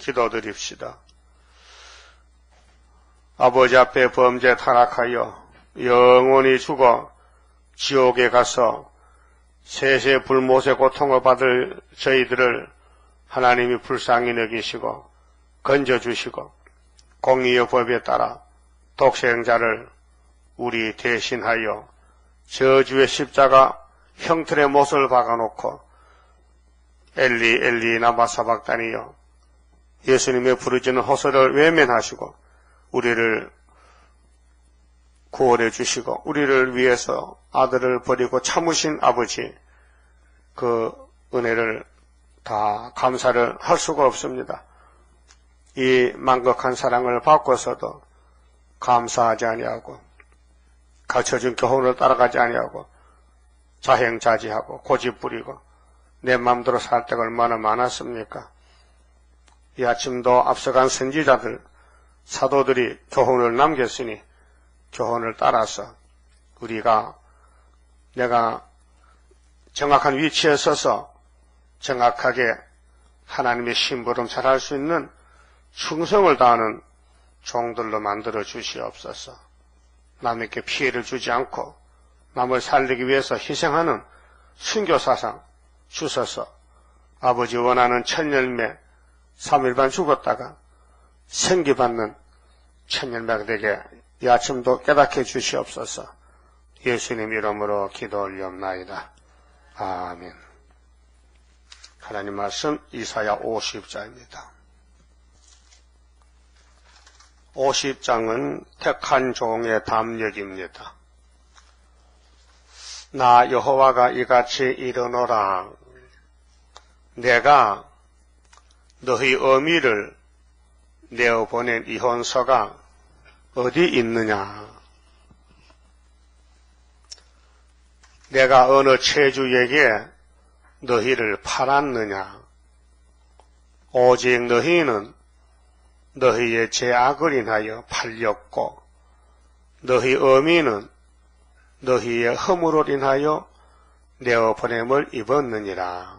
기도드립시다. 아버지 앞에 범죄 타락하여 영원히 죽어 지옥에 가서 세세 불못의 고통을 받을 저희들을 하나님이 불쌍히 여기시고 건져주시고 공의의 법에 따라 독생자를 우리 대신하여 저주의 십자가 형틀의 못을 박아놓고 엘리 엘리 라마 사박다니여 예수님의 부르짖는 호소를 외면하시고 우리를 구원해 주시고 우리를 위해서 아들을 버리고 참으신 아버지, 그 은혜를 다 감사를 할 수가 없습니다. 이 만극한 사랑을 받고서도 감사하지 아니하고 가르쳐준 교훈을 따라가지 아니하고 자행자지하고 고집부리고 내 마음대로 살 때가 얼마나 많았습니까? 이 아침도 앞서간 선지자들, 사도들이 교훈을 남겼으니 교훈을 따라서 우리가 내가 정확한 위치에 서서 정확하게 하나님의 심부름 잘할 수 있는 충성을 다하는 종들로 만들어 주시옵소서. 남에게 피해를 주지 않고 남을 살리기 위해서 희생하는 순교사상 주셔서 아버지 원하는 천열매 3일반 죽었다가 생기받는 천열매가 되게 이 아침도 깨닫게 주시옵소서. 예수님 이름으로 기도 올리옵나이다. 아멘. 하나님 말씀 이사야 50장입니다. 50장은 택한 종의 담력입니다. 나 여호와가 이같이 이르노라. 내가 너희 어미를 내어보낸 이혼서가 어디 있느냐? 내가 어느 체주에게 너희를 팔았느냐? 오직 너희는 너희의 죄악을 인하여 팔렸고 너희 어미는 너희의 허물을 인하여 내어보냄을 입었느니라.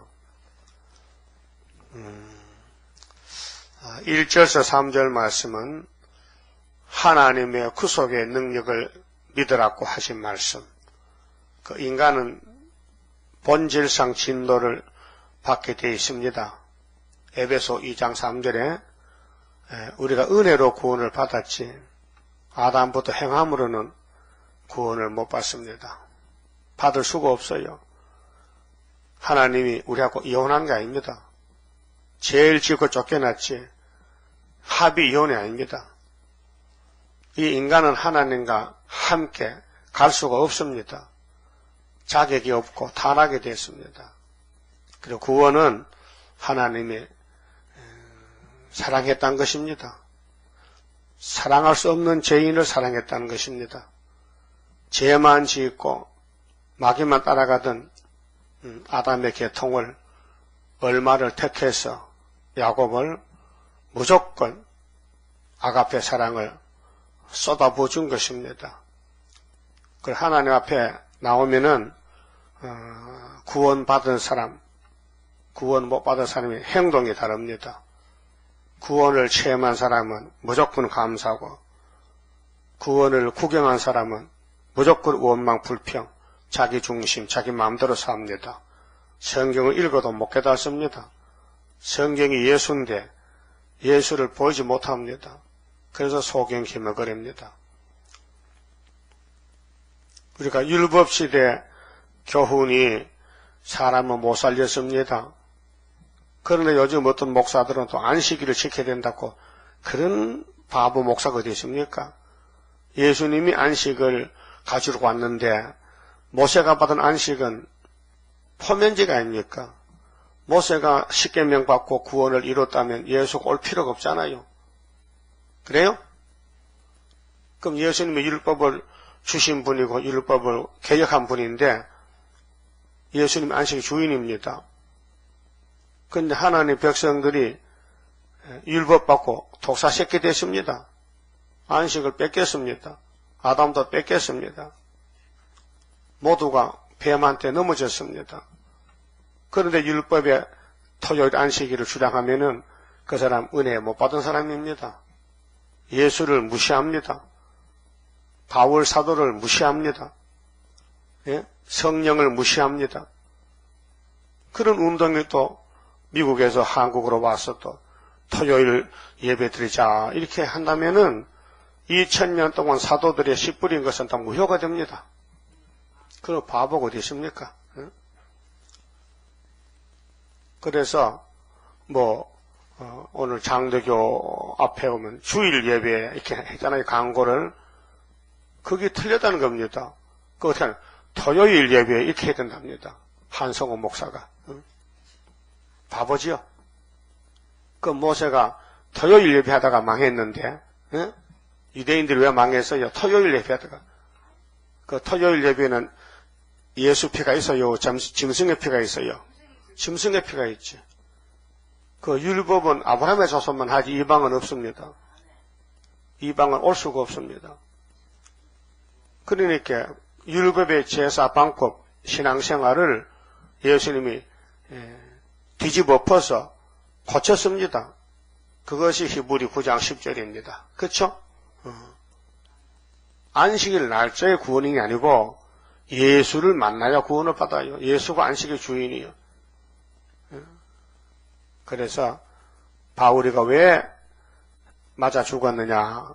1절에서 3절 말씀은 하나님의 구속의 능력을 믿으라고 하신 말씀. 그 인간은 본질상 진노를 받게 되어 있습니다. 에베소 2장 3절에 우리가 은혜로 구원을 받았지 아담부터 행함으로는 구원을 못 받습니다. 받을 수가 없어요. 하나님이 우리하고 이혼한 게 아닙니다. 죄를 짓고 쫓겨났지 합의 이혼이 아닙니다. 이 인간은 하나님과 함께 갈 수가 없습니다. 자격이 없고 타락이 됐습니다. 그리고 구원은 하나님이 사랑했다는 것입니다. 사랑할 수 없는 죄인을 사랑했다는 것입니다. 죄만 짓고 마귀만 따라가던 아담의 계통을 얼마를 택해서 야곱을 무조건 아가페 사랑을 쏟아부어 준 것입니다. 그 하나님 앞에 나오면은 구원받은 사람, 구원 못 받은 사람의 행동이 다릅니다. 구원을 체험한 사람은 무조건 감사하고 구원을 구경한 사람은 무조건 원망, 불평, 자기 중심, 자기 마음대로 삽니다. 성경을 읽어도 못 깨닫습니다. 성경이 예수인데 예수를 보지 못합니다. 그래서 소경기머거립니다. 우리가 율법시대 교훈이 사람을 못 살렸습니다. 그런데 요즘 어떤 목사들은 또 안식일을 지켜야 된다고 그런 바보 목사가 어디 있습니까? 예수님이 안식을 가지고 왔는데 모세가 받은 안식은 포면제가 아닙니까? 모세가 십계명 받고 구원을 이뤘다면 예수가 올 필요가 없잖아요. 그래요? 그럼 예수님이 율법을 주신 분이고 율법을 개혁한 분인데 예수님 안식의 주인입니다. 그런데 하나님 백성들이 율법 받고 독사새끼 됐습니다. 안식을 뺏겼습니다. 아담도 뺏겼습니다. 모두가 뱀한테 넘어졌습니다. 그런데 율법에 토요일 안식일을 주장하면은 그 사람 은혜 못 받은 사람입니다. 예수를 무시합니다. 바울 사도를 무시합니다. 예? 성령을 무시합니다. 그런 운동이 또 미국에서 한국으로 와서 또 토요일 예배 드리자 이렇게 한다면은 2000년 동안 사도들의 씨 뿌린 것은 다 무효가 됩니다. 그럼 바보가 어디 있습니까? 예? 그래서 오늘 장로교 앞에 오면 주일 예배 이렇게 했잖아요. 광고를. 그게 틀렸다는 겁니다. 그 어떻게 하냐. 토요일 예배 이렇게 해야 된답니다. 한성호 목사가. 바보지요. 그 모세가 토요일 예배 하다가 망했는데, 유대인들이 왜 망했어요? 토요일 예배 하다가. 그 토요일 예배는 예수 피가 있어요? 짐승의 피가 있어요? 짐승의 피가 있지. 그 율법은 아브라함의 자손만 하지 이방은 없습니다. 이방은 올 수가 없습니다. 그러니까 율법의 제사 방법, 신앙생활을 예수님이 뒤집어 엎어서 고쳤습니다. 그것이 히브리 9장 10절입니다. 그렇죠? 안식일 날짜의 구원이 아니고 예수를 만나야 구원을 받아요. 예수가 안식의 주인이요. 그래서 바울이가 왜 맞아 죽었느냐.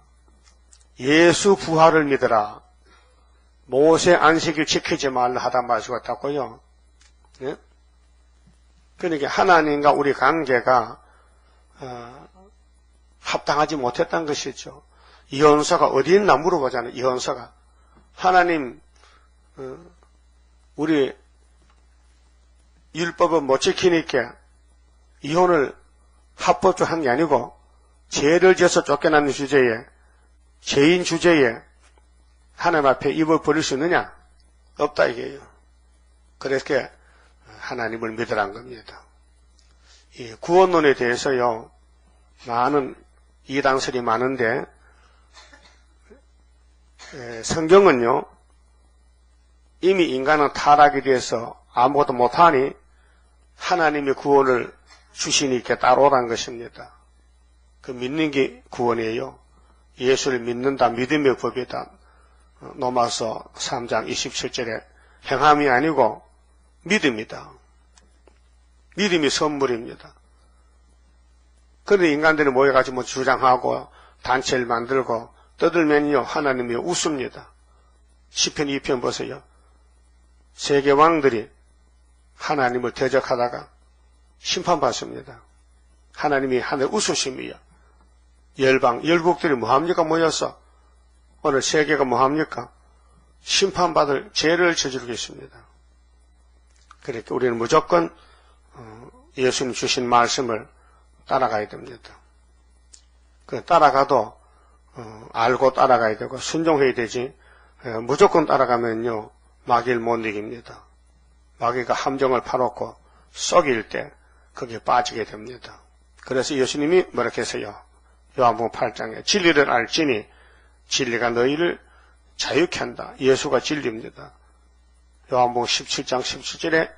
예수 부활을 믿으라. 모세 안식일 지키지 말라 하다 맞아 죽었다고요. 예? 그러니까 하나님과 우리 관계가 합당하지 못했다는 것이죠. 이혼서가 어디 있나 물어보잖아요. 이혼서가. 하나님 우리 율법은 못 지키니까 이혼을 합법적으로 한 게 아니고 죄를 지어서 쫓겨나는 주제에 죄인 주제에 하나님 앞에 입을 버릴 수 있느냐? 없다 이게요. 그래서 하나님을 믿으란 겁니다. 이 구원론에 대해서요 많은 이단설이 많은데 성경은요 이미 인간은 타락이 돼서 아무것도 못하니 하나님이 구원을 주시니까 따라오란 것입니다. 그 믿는 게 구원이에요. 예수를 믿는다. 믿음의 법이다. 로마서 3장 27절에 행함이 아니고 믿음이다. 믿음이 선물입니다. 그런데 인간들이 모여가지고 주장하고 단체를 만들고 떠들면요 하나님이 웃습니다. 시편 2편 보세요. 세계 왕들이 하나님을 대적하다가 심판받습니다. 하나님이 하늘 웃으심이요. 열방, 열국들이 뭐합니까? 모여서 오늘 세계가 뭐합니까? 심판받을 죄를 저지르고 있습니다. 그러니까 우리는 무조건 예수님 주신 말씀을 따라가야 됩니다. 그 따라가도 알고 따라가야 되고 순종해야 되지 무조건 따라가면요 마귀를 못 이깁니다. 마귀가 함정을 파놓고 썩일 때 거기에 빠지게 됩니다. 그래서 예수님이 뭐라 했어요? 요한복음 8장에 진리를 알지니 진리가 너희를 자유케 한다. 예수가 진리입니다. 요한복음 17장 17절에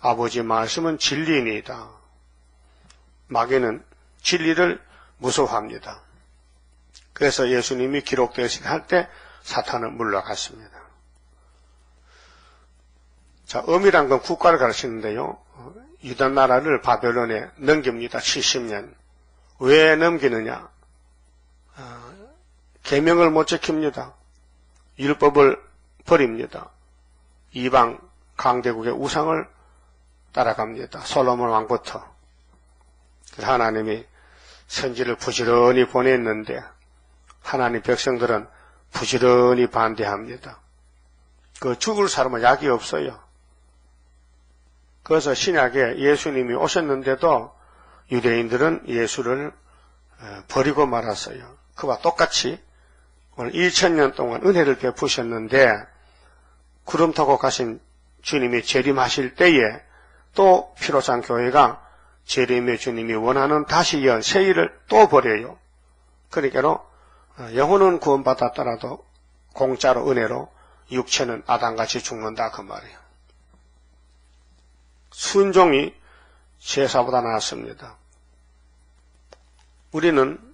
아버지 말씀은 진리이니이다. 마귀는 진리를 무서워합니다. 그래서 예수님이 기록되었을 할 때 사탄은 물러갔습니다. 자, 엄이란 건 국가를 가르치는데요. 유다 나라를 바벨론에 넘깁니다. 70년. 왜 넘기느냐? 계명을 못 지킵니다. 율법을 버립니다. 이방 강대국의 우상을 따라갑니다. 솔로몬 왕부터. 하나님이 선지를 부지런히 보냈는데 하나님 백성들은 부지런히 반대합니다. 그 죽을 사람은 약이 없어요. 그래서 신약에 예수님이 오셨는데도 유대인들은 예수를 버리고 말았어요. 그와 똑같이 오늘 2000년 동안 은혜를 베푸셨는데 구름 타고 가신 주님이 재림하실 때에 또 피로산 교회가 재림의 주님이 원하는 다시 연 세일을 또 버려요. 그러니까 영혼은 구원받았더라도 공짜로 은혜로 육체는 아담같이 죽는다 그 말이에요. 순종이 제사보다 낫습니다. 우리는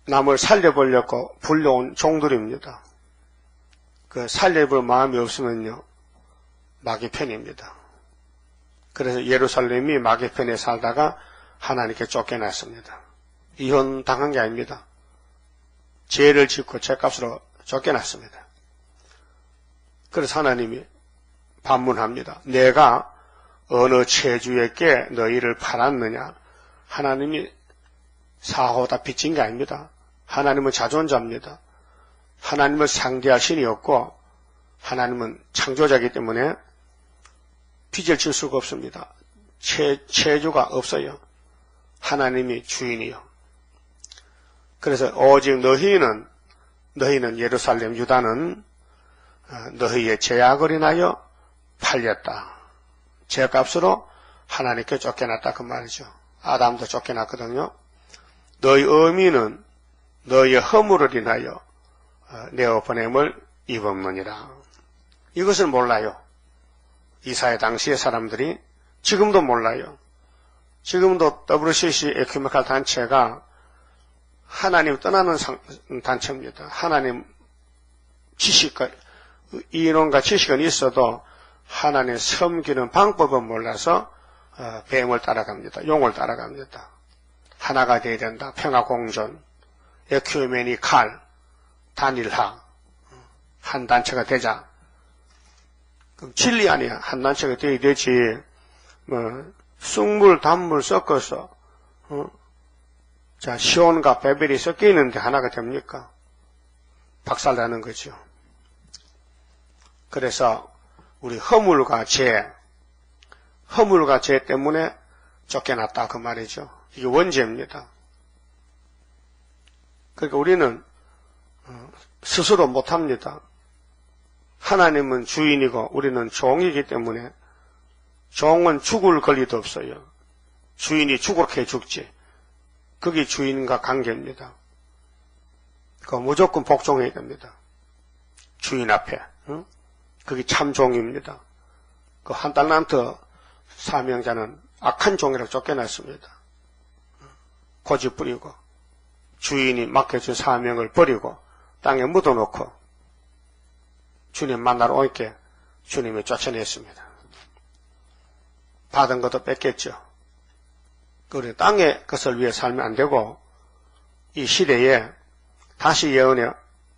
남을 살려보려고 불려온 종들입니다. 그 살려볼 마음이 없으면요, 마귀 편입니다. 그래서 예루살렘이 마귀 편에 살다가 하나님께 쫓겨났습니다. 이혼당한 게 아닙니다. 죄를 짓고 죄값으로 쫓겨났습니다. 그래서 하나님이 반문합니다. 내가 어느 체주에게 너희를 팔았느냐? 하나님이 사호다 빚진 게 아닙니다. 하나님은 자존자입니다. 하나님을 상대할 신이 없고 하나님은 창조자이기 때문에 빚을 질 수가 없습니다. 체주가 없어요. 하나님이 주인이요. 그래서 오직 너희는 예루살렘 유다는 너희의 죄악을 인하여 팔렸다. 죄값으로 하나님께 쫓겨났다 그 말이죠. 아담도 쫓겨났거든요. 너희 어미는 너희의 허물을 인하여 내어보냄을 입었느니라. 이것을 몰라요. 이사야 당시의 사람들이. 지금도 몰라요. 지금도 WCC 에큐메칼 단체가 하나님 떠나는 단체입니다. 하나님 지식과 이론과 지식은 있어도 하나님 섬기는 방법은 몰라서 뱀을 따라갑니다. 용을 따라갑니다. 하나가 되어야 된다. 평화공존, 에큐메니칼, 단일화, 한 단체가 되자. 그럼 진리 아니야. 한 단체가 되어야 되지. 쑥물, 단물 섞어서 자, 시온과 베벨이 섞여 있는데 하나가 됩니까? 박살나는 거죠. 그래서 우리 허물과 죄 때문에 쫓겨났다 그 말이죠. 이게 원죄입니다. 그러니까 우리는 스스로 못합니다. 하나님은 주인이고 우리는 종이기 때문에 종은 죽을 권리도 없어요. 주인이 죽게 죽지. 그게 주인과 관계입니다. 그 무조건 복종해야 됩니다. 주인 앞에. 그게 참 종입니다. 그 한 달란트 사명자는 악한 종이라고 쫓겨났습니다. 고집 부리고 주인이 맡겨준 사명을 버리고 땅에 묻어놓고 주님 만나러 올게 주님이 쫓아냈습니다. 받은 것도 뺏겼죠. 우리 땅의 것을 위해 살면 안 되고 이 시대에 다시 예언에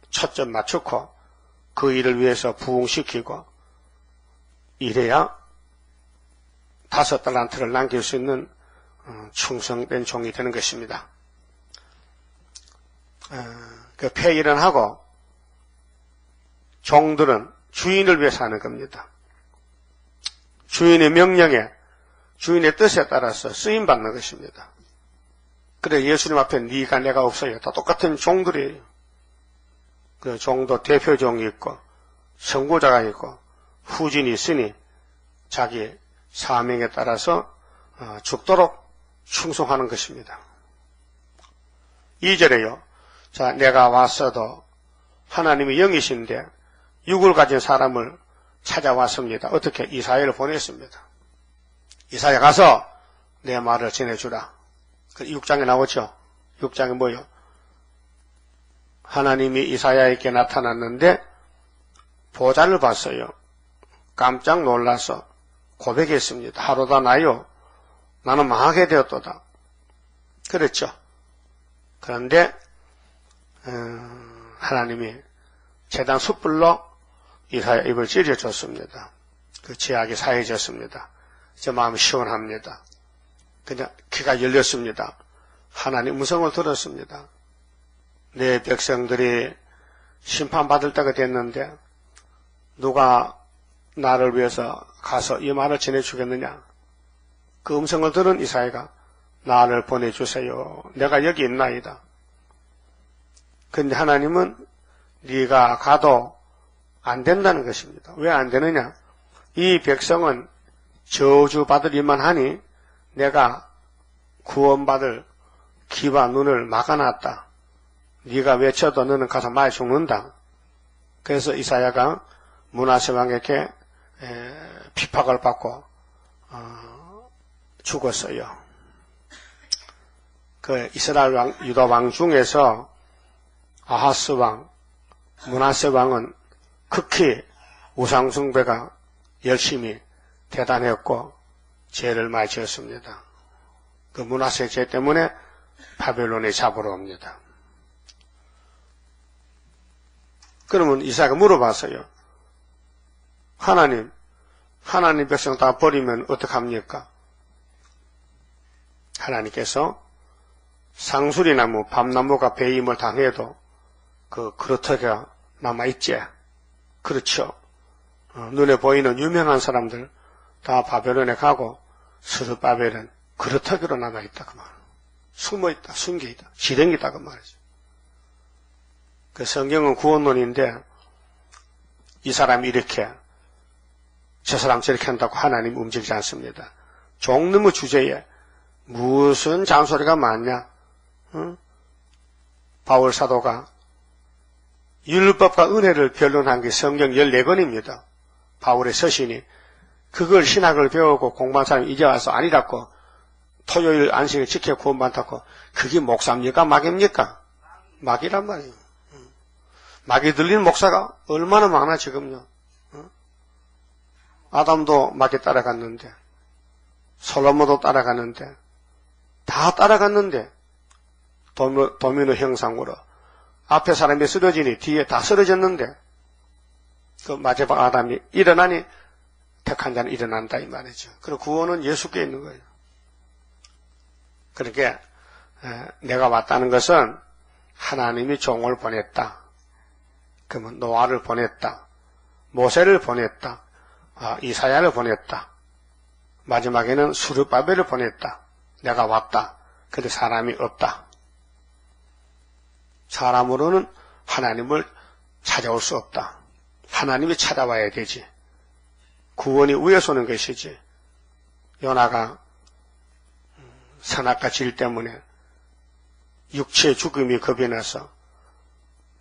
초점 맞추고 그 일을 위해서 부흥시키고 이래야 5달란트를 남길 수 있는 충성된 종이 되는 것입니다. 그 폐일은 하고 종들은 주인을 위해서 하는 겁니다. 주인의 명령에 주인의 뜻에 따라서 쓰임받는 것입니다. 그래 예수님 앞에 네가 내가 없어요. 다 똑같은 종들이에요. 그 종도 대표종이 있고 선고자가 있고 후진이 있으니 자기 사명에 따라서 죽도록 충성하는 것입니다. 2절에요. 자, 내가 왔어도 하나님이 영이신데 육을 가진 사람을 찾아왔습니다. 어떻게? 이사야를 보냈습니다. 이사야 가서 내 말을 전해주라. 6장에 나오죠. 6장에 뭐요? 하나님이 이사야에게 나타났는데 보좌를 봤어요. 깜짝 놀라서 고백했습니다. 하루다 나요. 나는 망하게 되었도다. 그랬죠. 그런데 하나님이 제단 숯불로 이사야 입을 찌려줬습니다. 그 죄악이 사해졌습니다. 제 마음이 시원합니다. 그냥 귀가 열렸습니다. 하나님 음성을 들었습니다. 내 백성들이 심판받을 때가 됐는데 누가 나를 위해서 가서 이 말을 전해주겠느냐. 그 음성을 들은 이사야가 나를 보내주세요. 내가 여기 있나이다. 그런데 하나님은 네가 가도 안 된다는 것입니다. 왜 안 되느냐. 이 백성은 저주받을 일만 하니 내가 구원받을 귀와 눈을 막아놨다. 네가 외쳐도 너는 가서 많이 죽는다. 그래서 이사야가 므낫세 왕에게 핍박을 받고 죽었어요. 그 이스라엘 왕, 유다 왕 중에서 아하스 왕, 므낫세 왕은 극히 우상숭배가 열심히 대단했고 죄를 많이 지었습니다. 그 므낫세 죄 때문에 바벨론에 잡으러 옵니다. 그러면 이사야가 물어봤어요. 하나님 백성 다 버리면 어떡합니까? 하나님께서 상수리나무, 밤나무가 배임을 당해도 그 그루터기가 남아있지. 그렇죠. 눈에 보이는 유명한 사람들 다 바벨론에 가고 스룹바벨은 그루터기로 남아있다 그 말. 숨어있다, 숨겨있다, 지렁이다 그 말이죠. 그 성경은 구원론인데 이 사람이 이렇게 저 사람 저렇게 한다고 하나님 움직이지 않습니다. 종놈의 주제에 무슨 잔소리가 많냐? 응? 바울 사도가 율법과 은혜를 변론한 게 성경 14권입니다. 바울의 서신이. 그걸 신학을 배우고 공부한 사람이 이제 와서 아니라고 토요일 안식을 지켜 구원받았고 그게 목사입니까? 마귀입니까? 마귀란 말이에요. 마귀 들린 목사가 얼마나 많아 지금요. 아담도 마귀 따라갔는데 솔로몬도 따라갔는데 다 따라갔는데 도미노 형상으로 앞에 사람이 쓰러지니 뒤에 다 쓰러졌는데 그 마지막 아담이 일어나니 택한 자는 일어난다 이 말이죠. 그리고 구원은 예수께 있는 거예요. 그렇게 내가 왔다는 것은 하나님이 종을 보냈다. 그러면 노아를 보냈다. 모세를 보냈다. 이사야를 보냈다. 마지막에는 스룹바벨을 보냈다. 내가 왔다. 근데 사람이 없다. 사람으로는 하나님을 찾아올 수 없다. 하나님이 찾아와야 되지. 구원이 위에서 오는 것이지. 요나가 선악과 질 때문에 육체의 죽음이 겁이 나서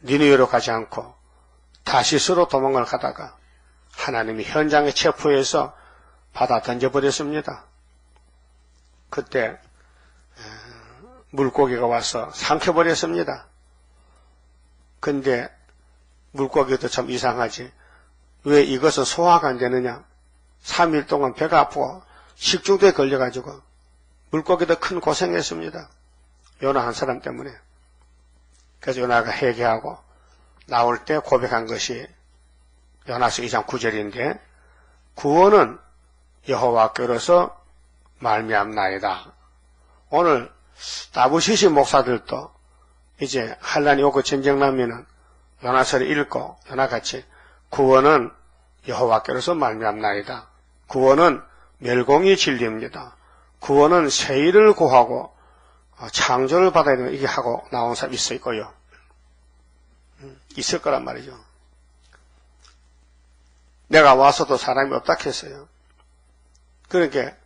니느웨로 가지 않고 다시스로 도망을 가다가 하나님이 현장에 체포해서 받아 던져버렸습니다. 그때 물고기가 와서 삼켜버렸습니다. 근데 물고기도 참 이상하지. 왜 이것은 소화가 안 되느냐? 3일 동안 배가 아프고 식중독에 걸려가지고 물고기도 큰 고생했습니다. 요나 한 사람 때문에. 그래서 요나가 회개하고 나올 때 고백한 것이 요나서 2장 9절인데 구원은 여호와께로서 말미암나이다. 오늘 다부시시 목사들도 이제 환란이 오고 전쟁 나면은 요나서를 읽고 요나같이 구원은 여호와께로서 말미암나이다. 구원은 멸공이 진리입니다. 구원은 세일을 구하고 창조를 받아야 되는 이게 하고 나온 사람이 있을 거요. 있을 거란 말이죠. 내가 와서도 사람이 없다 했어요. 그러니까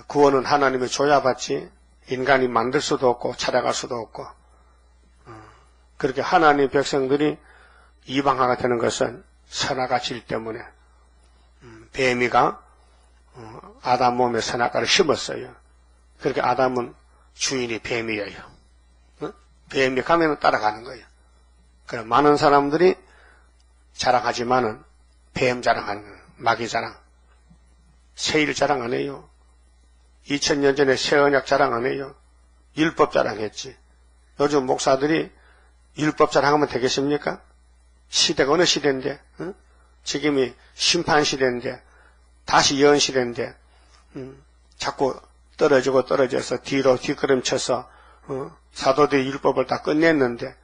구원은 하나님이 줘야 받지 인간이 만들 수도 없고 찾아갈 수도 없고 그렇게 하나님 백성들이 이방화가 되는 것은 선악과 질 때문에 뱀이가 아담 몸에 선악과를 심었어요. 그렇게 아담은 주인이 뱀이에요. 뱀이 가면 따라가는 거예요. 그럼 많은 사람들이 자랑하지만은 뱀 자랑하는 거예요. 마귀 자랑. 세일 자랑 안 해요. 2000년 전에 새언약 자랑 안 해요. 율법 자랑했지. 요즘 목사들이 율법 자랑하면 되겠습니까? 시대가 어느 시대인데, 지금이 심판 시대인데, 다시 예언 시대인데, 자꾸 떨어져서 뒤로 뒷걸음쳐서, 사도들의 율법을 다 끝냈는데,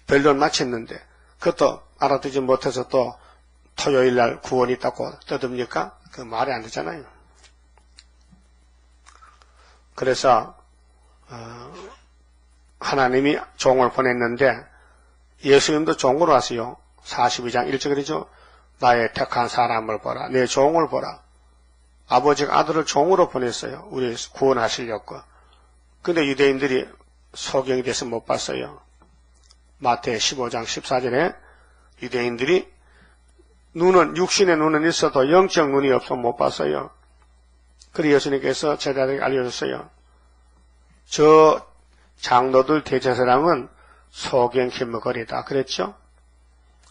변론 마쳤는데, 그것도 알아두지 못해서 또 토요일 날 구원이 있다고 떠듭니까? 그 말이 안 되잖아요. 그래서, 하나님이 종을 보냈는데, 예수님도 종으로 왔어요. 42장 1절이죠. 나의 택한 사람을 보라. 내 종을 보라. 아버지가 아들을 종으로 보냈어요. 우리 구원하시려고. 근데 유대인들이 소경이 돼서 못 봤어요. 마태 15장 14절에 유대인들이 육신의 눈은 있어도 영적 눈이 없어 못 봤어요. 그래서 예수님께서 제자들에게 알려줬어요. 저 장로들 대제사장은 소경 힘머거리다 그랬죠?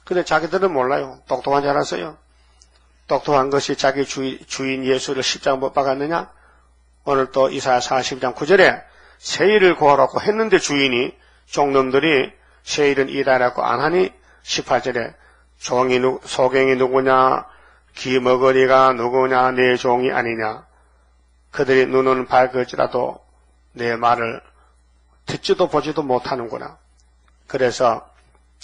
근데 자기들은 몰라요. 똑똑한 줄 알았어요. 똑똑한 것이 자기 주인 예수를 십자가 못 박았느냐? 오늘 또 이사야 40장 9절에 세일을 구하라고 했는데 주인이 종놈들이 세일은 이다라고 안 하니 18절에 소경이 누구냐? 기머거리가 누구냐? 내 종이 아니냐? 그들이 눈은 밝을지라도 내 말을 듣지도 보지도 못하는구나. 그래서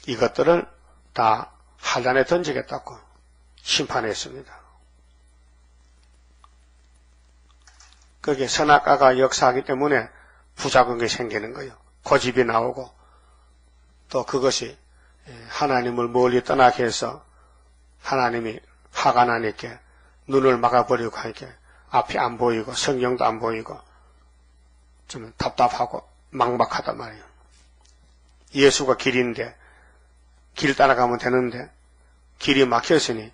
이것들을 다 한란에 던지겠다고 심판했습니다. 그게 선악과가 역사하기 때문에 부작용이 생기는 거예요. 고집이 나오고 또 그것이 하나님을 멀리 떠나게 해서 하나님이 화가 나니까 눈을 막아버리고 하니까 앞이 안 보이고 성경도 안 보이고 좀 답답하고 막막하단 말이에요. 예수가 길인데 길 따라가면 되는데 길이 막혔으니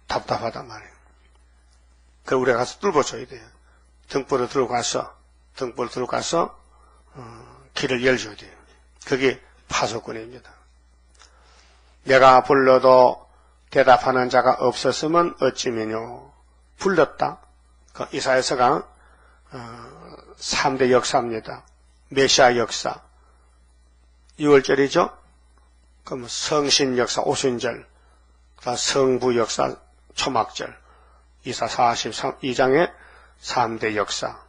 답답하단 말이에요. 그럼 우리가 가서 뚫어줘야 돼요. 등불을 들고 가서 길을 열줘야 돼요. 그게 파수꾼입니다. 내가 불러도 대답하는 자가 없었으면 어찌면요. 불렀다. 그 이사야서가 3대 역사입니다. 메시아 역사 6월절이죠. 그럼 성신 역사 오순절, 성부 역사 초막절, 이사 42장의 3대 역사,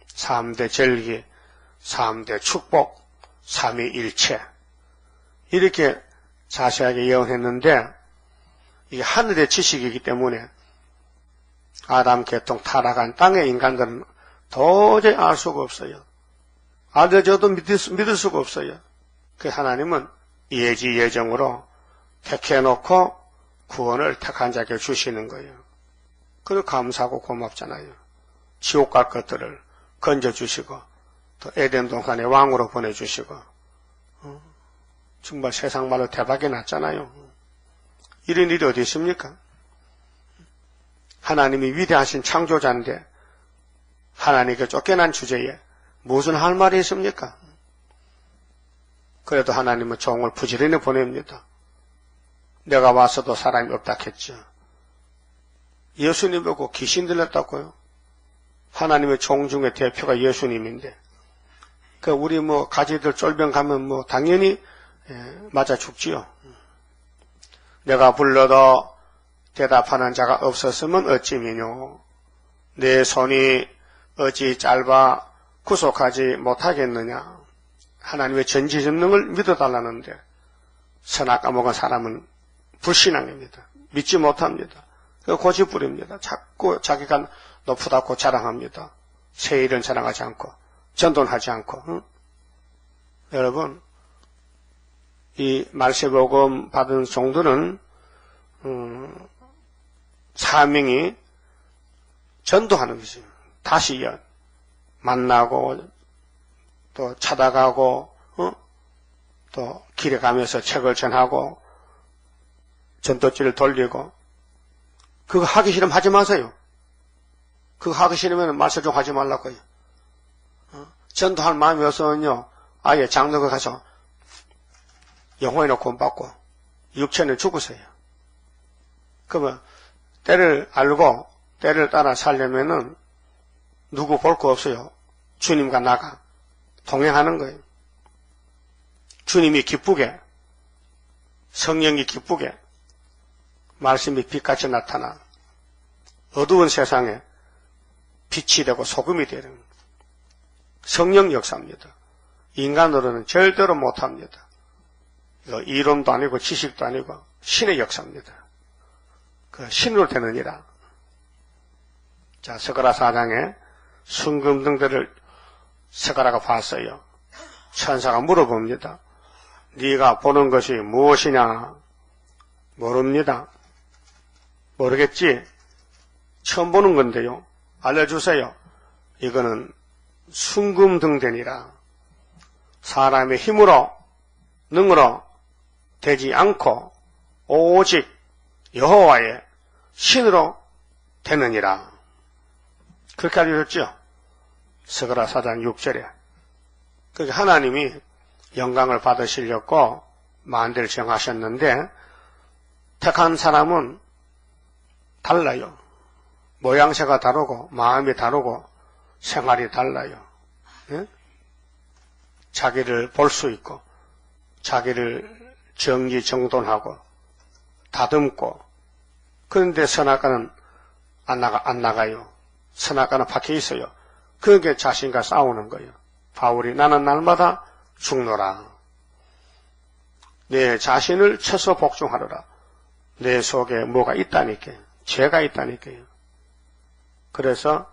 3대 절기, 3대 축복, 3위일체 이렇게 자세하게 예언했는데 이게 하늘의 지식이기 때문에 아담 계통 타락한 땅의 인간들은 도저히 알 수가 없어요. 알려줘도 믿을 수가 없어요. 그 하나님은 예지 예정으로 택해놓고 구원을 택한 자에게 주시는 거예요. 그리고 감사하고 고맙잖아요. 지옥 갈 것들을 건져주시고 또 에덴 동산의 왕으로 보내주시고 정말 세상 말로 대박이 났잖아요. 이런 일이 어디 있습니까? 하나님이 위대하신 창조자인데 하나님께 쫓겨난 주제에 무슨 할 말이 있습니까? 그래도 하나님은 종을 부지런히 보냅니다. 내가 와서도 사람이 없다 했죠. 예수님 보고 귀신 들렸다고요? 하나님의 종 중에 대표가 예수님인데 우리 가지들 쫄병 가면 당연히 맞아 죽지요. 내가 불러도 대답하는 자가 없었으면 어찌미뇨. 내 손이 어찌 짧아 구속하지 못하겠느냐. 하나님의 전지전능을 믿어달라는데 선악 까먹은 사람은 불신앙입니다. 믿지 못합니다. 고집부립니다. 자꾸 자기가 높다고 자랑합니다. 세일은 자랑하지 않고 전돈하지 않고. 응? 여러분 이 말세복음 받은 종들은 사명이 전도하는 것이죠. 다시 만나고 또 찾아가고 또 길에 가면서 책을 전하고 전도지를 돌리고 그거 하기 싫으면 하지 마세요. 그거 하기 싫으면 말세종 하지 말라고요. 전도할 마음이 없으면요 아예 장로가 가서 영혼이나 구원받고 육체는 죽으세요. 그러면 때를 알고 때를 따라 살려면은 누구 볼 거 없어요. 주님과 나가 동행하는 거예요. 주님이 기쁘게 성령이 기쁘게 말씀이 빛같이 나타나 어두운 세상에 빛이 되고 소금이 되는 성령 역사입니다. 인간으로는 절대로 못합니다. 이거 이론도 아니고 지식도 아니고 신의 역사입니다. 그 신으로 되느니라. 자, 스가랴 4장에 순금등대를 스가랴가 봤어요. 천사가 물어봅니다. 네가 보는 것이 무엇이냐? 모릅니다. 모르겠지? 처음 보는 건데요. 알려주세요. 이거는 순금등대니라. 사람의 힘으로 능으로 되지 않고 오직 여호와의 신으로 되느니라. 그렇게 알려줬죠. 스가랴 4장 6절에 그러니까 하나님이 영광을 받으시려고 만대를 정하셨는데 택한 사람은 달라요. 모양새가 다르고 마음이 다르고 생활이 달라요. 예? 자기를 볼 수 있고 자기를 정리정돈하고 다듬고 그런데 선악과는 안 나가요. 선악과는 밖에 있어요. 그게 자신과 싸우는 거예요. 바울이 나는 날마다 죽노라. 내 자신을 쳐서 복종하노라. 내 속에 뭐가 있다니까요. 죄가 있다니까요. 그래서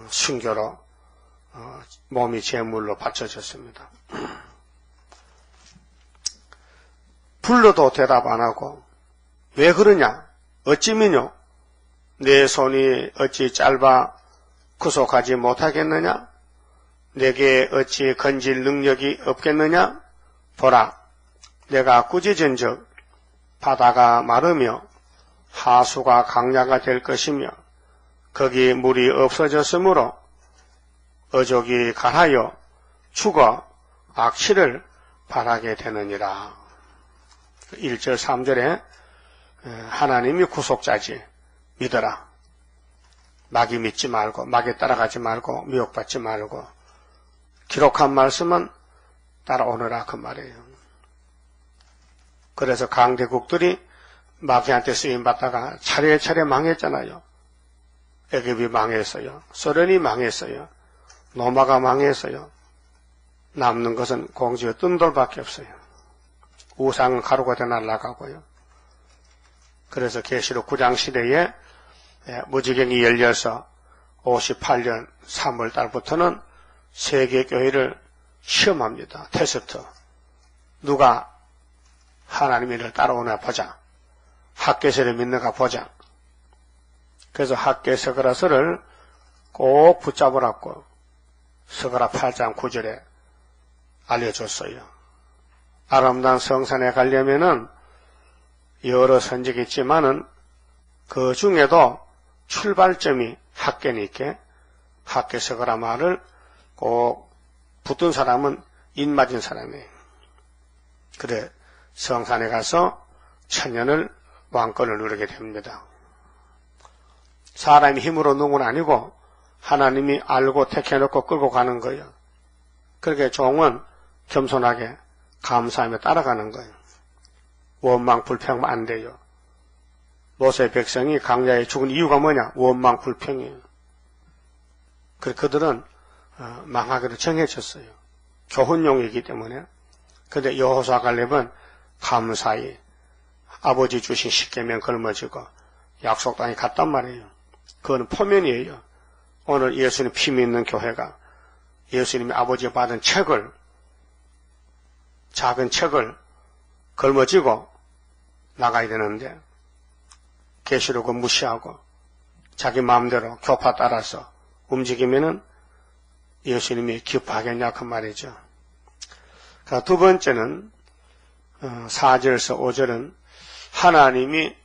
순교로 몸이 제물로 바쳐졌습니다. 불러도 대답 안 하고 왜 그러냐? 어찌미뇨? 내 손이 어찌 짧아 구속하지 못하겠느냐? 내게 어찌 건질 능력이 없겠느냐? 보라, 내가 꾸짖은즉 바다가 마르며 하수가 강야가 될 것이며 거기 물이 없어졌으므로 어족이 갈하여 죽어 악취를 발하게 되느니라. 1절 3절에 하나님이 구속자지 믿어라. 마귀 믿지 말고 마귀 따라가지 말고 미혹받지 말고 기록한 말씀은 따라오너라 그 말이에요. 그래서 강대국들이 마귀한테 쓰임받다가 차례차례 망했잖아요. 애굽이 망했어요. 소련이 망했어요. 로마가 망했어요. 남는 것은 공주의 뜬돌밖에 없어요. 우상은 가루가 돼 날아가고요. 그래서 계시록 9장 시대에 무지경이 열려서 58년 3월 달부터는 세계교회를 시험합니다. 테스트. 누가 하나님을 따라오나 보자. 학개서를 믿는가 보자. 그래서 학개 서그라서를 꼭 붙잡으라고 서그라 8장 9절에 알려줬어요. 아름다운 성산에 가려면은 여러 선적이 있지만은 그 중에도 출발점이 학개니까 학개 서그라 말을 꼭 붙은 사람은 입맞은 사람이에요. 그래 성산에 가서 천년을 왕권을 누리게 됩니다. 사람이 힘으로 누군 아니고 하나님이 알고 택해놓고 끌고 가는 거예요. 그렇게 종은 겸손하게 감사하며 따라가는 거예요. 원망 불평만 안 돼요. 모세 백성이 강야에 죽은 이유가 뭐냐? 원망 불평이에요. 그들은 망하기로 정해졌어요. 교훈용이기 때문에. 그런데 여호수아 갈렙은 감사히 아버지 주신 십계명 걸머지고 약속 땅에 갔단 말이에요. 그건 포면이에요. 오늘 예수님 피 믿는 교회가 예수님이 아버지가 받은 책을 작은 책을 걸머지고 나가야 되는데 계시록은 무시하고 자기 마음대로 교파 따라서 움직이면은 예수님이 기뻐하겠냐 그 말이죠. 두 번째는 4절에서 5절은 하나님이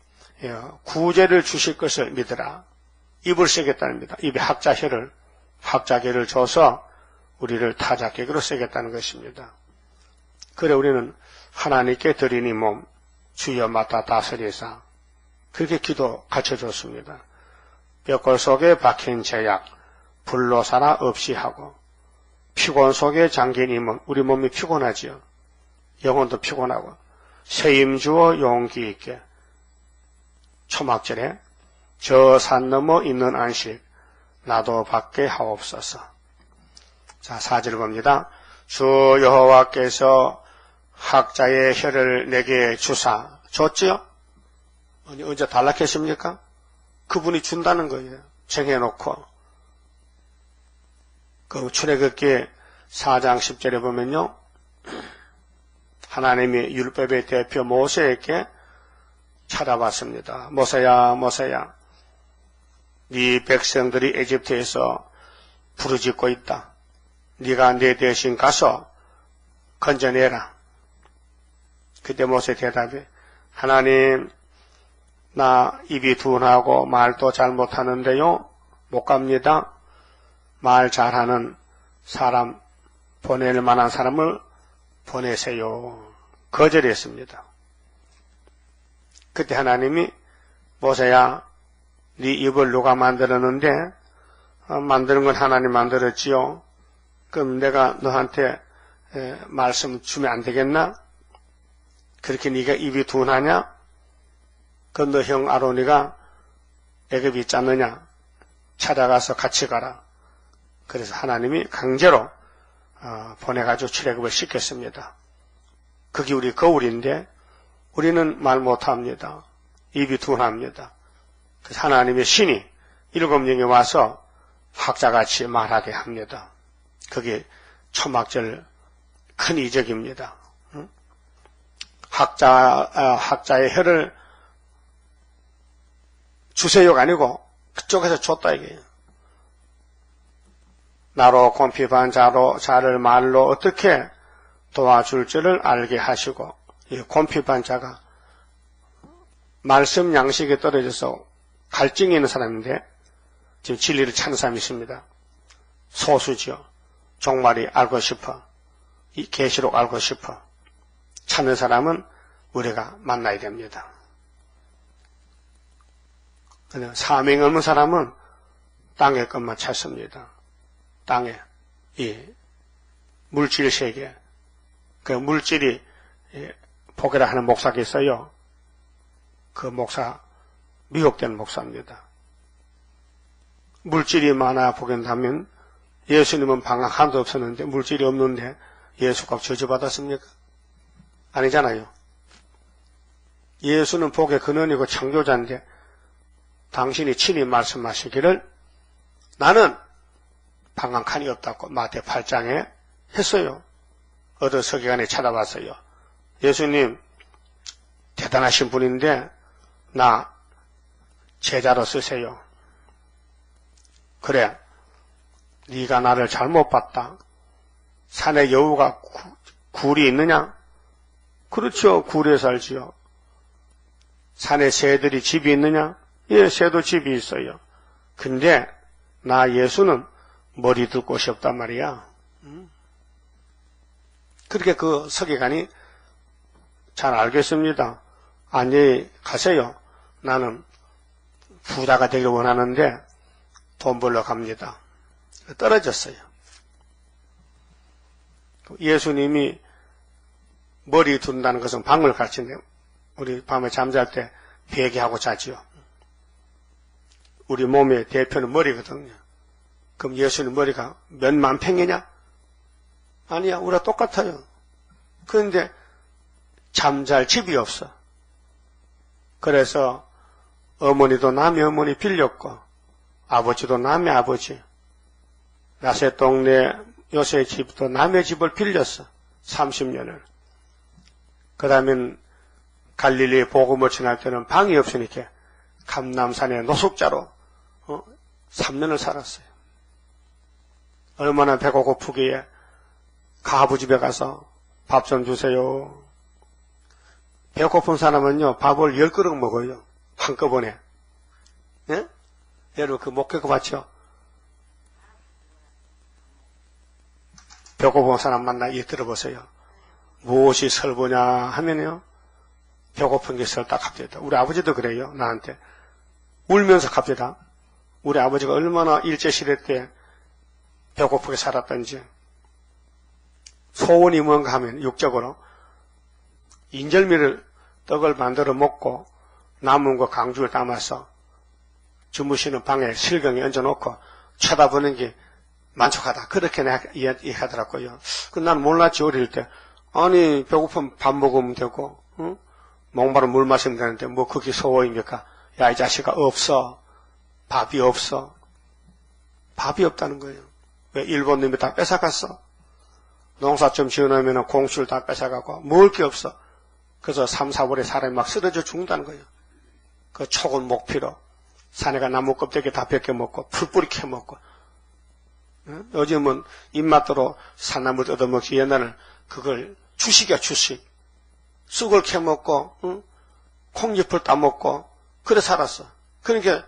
구제를 주실 것을 믿으라. 입을 쓰겠다는 겁니다. 입에 학자계를 줘서 우리를 타작계기로 쓰겠다는 것입니다. 그래 우리는 하나님께 드리니 몸 주여 맡아 다스리사 그렇게 기도 가르쳐줬습니다. 벽골 속에 박힌 제약 불로 살아 없이 하고 피곤 속에 잠긴 힘은 우리 몸이 피곤하지요. 영혼도 피곤하고 세임 주어 용기 있게 초막절에 저 산 넘어 있는 안식 나도 받게 하옵소서. 자 4절 봅니다. 주 여호와께서 학자의 혀를 내게 주사 줬지요? 아니 언제 달라했습니까? 그분이 준다는 거예요. 정해놓고 그 출애굽기 4장 10절에 보면요. 하나님이 율법의 대표 모세에게 찾아왔습니다. 모세야 모세야 네 백성들이 에집트에서 부르짖고 있다. 네가 내 대신 가서 건져내라. 그때 모세 대답해 하나님 나 입이 둔하고 말도 잘 못하는데요. 못 갑니다. 말 잘하는 사람 보낼 만한 사람을 보내세요. 거절했습니다. 그때 하나님이 모세야, 네 입을 누가 만들었는데? 만드는 건 하나님 만들었지요. 그럼 내가 너한테 말씀 주면 안 되겠나? 그렇게 네가 입이 둔하냐? 그럼 너 형 아론이가 애굽에 있지 않느냐? 찾아가서 같이 가라. 그래서 하나님이 강제로 보내가지고 출애굽을 시켰습니다. 그게 우리 거울인데 우리는 말 못합니다. 입이 둔합니다. 그래서 하나님의 신이 7명이 와서 학자같이 말하게 합니다. 그게 초막절 큰 이적입니다. 학자의 혀를 주세요가 아니고 그쪽에서 줬다 이게요. 나로 곰핍한 자를 말로 어떻게 도와줄 줄을 알게 하시고, 이 곰핍한 자가 말씀 양식에 떨어져서 갈증이 있는 사람인데 지금 진리를 찾는 사람이 있습니다. 소수지요. 종말이 알고 싶어. 이 계시록 알고 싶어. 찾는 사람은 우리가 만나야 됩니다. 사명 없는 사람은 땅의 것만 찾습니다. 땅에 이 물질 세계, 그 물질이 보게라 하는 목사가 있어요. 그 목사 미혹된 목사입니다. 물질이 많아 보긴다면 예수님은 방학 한도 없었는데 물질이 없는데 예수가 저주받았습니까? 아니잖아요. 예수는 복의 근원이고 창조자인데 당신이 친히 말씀하시기를 나는 방한 칸이 없다고 마태 8장에 했어요. 어느 서기관이 찾아왔어요. 예수님 대단하신 분인데 나 제자로 쓰세요. 그래, 네가 나를 잘못 봤다. 산에 여우가 굴이 있느냐? 그렇죠. 굴에 살지요. 산에 새들이 집이 있느냐? 예, 새도 집이 있어요. 근데 나 예수는 머리 둘 곳이 없단 말이야. 그렇게 그 서기관이 잘 알겠습니다. 안녕히 가세요. 나는 부자가 되길 원하는데 돈 벌러 갑니다. 떨어졌어요. 예수님이 머리 둔다는 것은 방을 가르치는데 우리 밤에 잠잘 때 베개하고 자지요. 우리 몸의 대표는 머리거든요. 그럼 예수님 머리가 몇만 평이냐? 아니야, 우리가 똑같아요. 그런데 잠잘 집이 없어. 그래서 어머니도 남의 어머니 빌렸고 아버지도 남의 아버지, 나세 동네 요새 집도 남의 집을 빌렸어. 30년을. 그 다음엔 갈릴리 복음을 전할 때는 방이 없으니까 감남산의 노숙자로 3년을 살았어요. 얼마나 배고 고프기에 가부 집에 가서 밥 좀 주세요. 배고픈 사람은요 밥을 10그릇 먹어요. 한꺼번에. 예? 여러분 그 못 겪어봤죠? 배고픈 사람 만나 이 들어보세요. 무엇이 설보냐 하면요 배고픈 게 설다 갑자기. 우리 아버지도 그래요. 나한테 울면서 갑자기. 우리 아버지가 얼마나 일제시대 때 배고프게 살았던지. 소원이 뭔가 하면 육적으로 인절미를 떡을 만들어 먹고 남은 거 강주를 담아서 주무시는 방에 실경에 얹어놓고 쳐다보는 게 만족하다. 그렇게 내가 이해하더라고요. 난 몰랐지 어릴 때. 아니 배고프면 밥 먹으면 되고 목마른 물 마시면 되는데 뭐 그게 소원입니까? 야 이 자식아 없어. 밥이 없어. 밥이 없다는 거예요. 왜 일본 놈이 다 뺏어갔어? 농사 좀 지어놓으면 공수를 다 뺏어가고 먹을 게 없어. 그래서 3, 4월에 사람이 막 쓰러져 죽는다는 거예요. 그 촉은 목피로 사내가 나무 껍데기 다 벗겨 먹고 풀뿌리 캐 먹고. 요즘은 입맛대로 산나물 뜯어먹지. 옛날에는 그걸 주식이야 주식. 쑥을 캐 먹고 콩잎을 따먹고 그래 살았어. 그러니까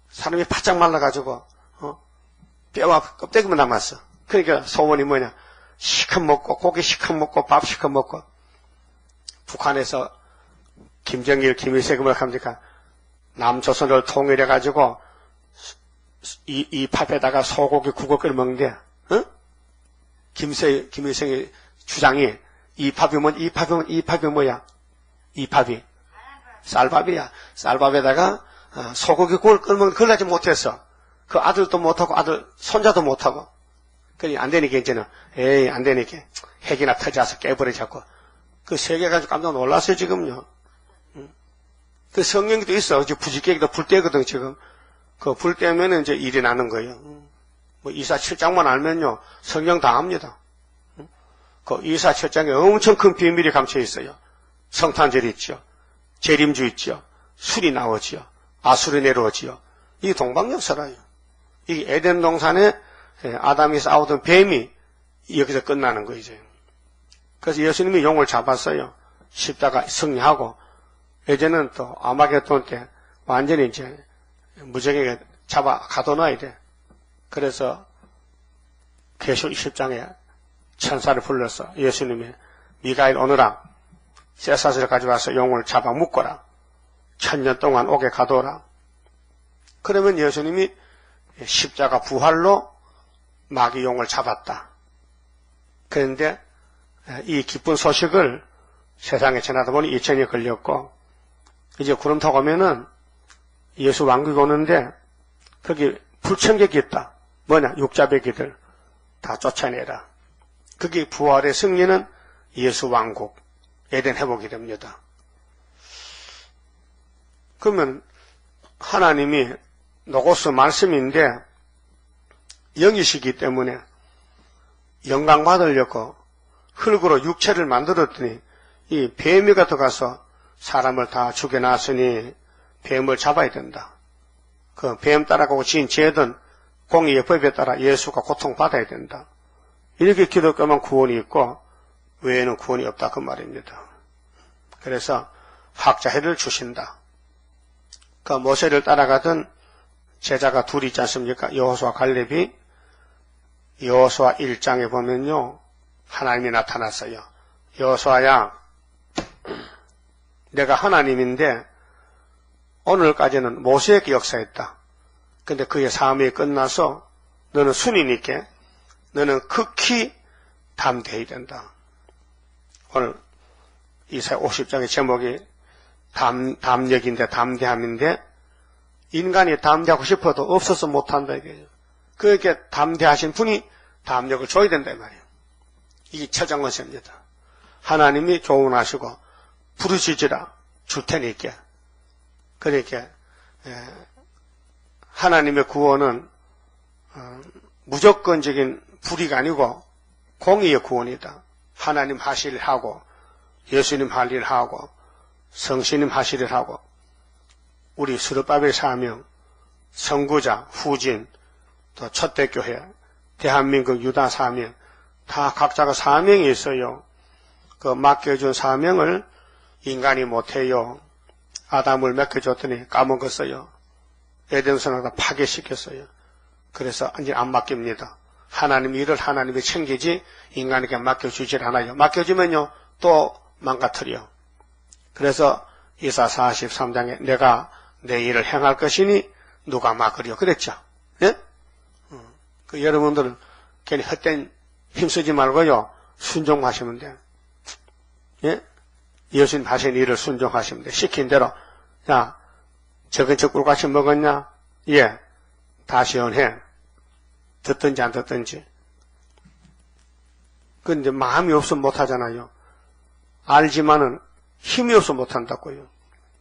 사람이 바짝 말라가지고 뼈와 껍데기만 남았어. 그러니까 소원이 뭐냐? 시컷 먹고 고기 시컷 먹고 밥 시컷 먹고 북한에서 김정일, 김일성이 뭘 합니까? 남조선을 통일해가지고 이 팝에다가 소고기 국을 끓여 먹는데, 어? 김일성의 주장이 이 팝이 뭐야? 이 팝이 쌀밥이야. 쌀밥에다가 소고기 국을 끓여 먹는 그걸 하지 못했어. 그 아들도 못하고 아들 손자도 못하고. 그러니 안 되니까 이제는 에이 안 되니까 핵이나 터져서 깨버리자고. 그 세계 가지고 깜짝 놀랐어요 지금요. 그 성경에도 있어. 이제 부지개기도 불 때거든 지금. 그 불 때면 이제 일이 나는 거예요. 뭐 이사 7장만 알면요 성경 다 압니다. 그 이사 7장에 엄청 큰 비밀이 감춰 있어요. 성탄절이 있죠. 재림주 있죠. 술이 나오지요. 아술이 내려오지요. 이게 동방역사라요. 이 에덴 동산에 아담이 싸우던 뱀이 여기서 끝나는 거죠. 그래서 예수님이 용을 잡았어요. 십자가 승리하고 이제는 또 아마겟돈 때 완전히 이제 무적에게 잡아 가둬놔야 돼. 그래서 계시록 20장에 천사를 불러서 예수님이 미가엘 오너라 쇠사슬을 가져와서 용을 잡아 묶어라. 1000년 동안 옥에 가둬라. 그러면 예수님이 십자가 부활로 마귀 용을 잡았다. 그런데 이 기쁜 소식을 세상에 전하다 보니 2000이 걸렸고 이제 구름 타고 오면은 예수 왕국이 오는데 거기 불청객이 있다. 뭐냐? 육자배기들 다 쫓아내라. 거기 부활의 승리는 예수 왕국 에덴 회복이 됩니다. 그러면 하나님이 노고스 말씀인데 영이시기 때문에 영광 받으려고 흙으로 육체를 만들었더니 이 뱀이가 들어가서 사람을 다 죽여놨으니 뱀을 잡아야 된다. 그 뱀 따라가고 지은 죄든 공의의 법에 따라 예수가 고통받아야 된다. 이렇게 기독교만 구원이 있고 외에는 구원이 없다 그 말입니다. 그래서 학자해를 주신다. 그 모세를 따라가던 제자가 둘이 있지 않습니까? 여호수아 갈렙이 여호수아 1장에 보면요 하나님이 나타났어요. 여호수아야 내가 하나님인데 오늘까지는 모세에게 역사했다. 근데 그의 삶이 끝나서 너는 순이니까 너는 극히 담대해야 된다. 오늘 이사야 50장의 제목이 담력인데 담대함인데 인간이 담대하고 싶어도 없어서 못한다 이거예요. 그렇게 담대하신 분이 담력을 줘야 된다 이 말이에요. 이게 처장원세입니다. 하나님이 조언하시고 부르시지라 줄 테니까. 그러니까 하나님의 구원은 무조건적인 불의가 아니고 공의의 구원이다. 하나님 하실 일 하고 예수님 할 일 하고 성신님 하실 일 하고 우리 스룹바벨 사명, 선구자, 후진, 또 첫대교회, 대한민국 유다 사명 다 각자가 사명이 있어요. 그 맡겨준 사명을 인간이 못해요. 아담을 맡겨줬더니 까먹었어요. 에덴선을 파괴시켰어요. 그래서 이제 안 맡깁니다. 하나님 일을 하나님이 챙기지 인간에게 맡겨주질 않아요. 맡겨주면요 또 망가뜨려. 그래서 이사 43장에 내가 내 일을 행할 것이니 누가 막으려 그랬죠. 예? 그 여러분들은 괜히 헛된 힘쓰지 말고요 순종하시면 돼요. 예? 예수님 하신 일을 순종하시면 돼요. 시킨 대로 야 적은 척 꿀같이 먹었냐? 예. 다 시원해. 듣든지 안 듣든지. 근데 마음이 없으면 못하잖아요. 알지만은 힘이 없으면 못한다고요.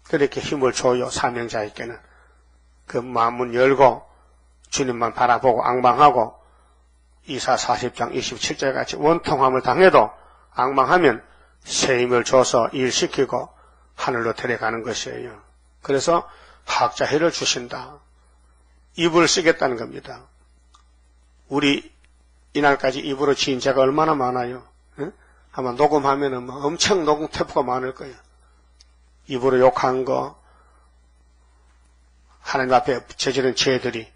그렇게 힘을 줘요. 사명자에게는. 그 마음은 열고 주님만 바라보고 앙망하고 이사 40장 27절 같이 원통함을 당해도 앙망하면 새 힘을 줘서 일시키고 하늘로 데려가는 것이에요. 그래서 학자해를 주신다. 입을 쓰겠다는 겁니다. 우리 이날까지 입으로 지은 죄가 얼마나 많아요. 응? 아마 녹음하면은 엄청 녹음 테이프가 많을 거예요. 입으로 욕한 거, 하나님 앞에 저지른 죄들이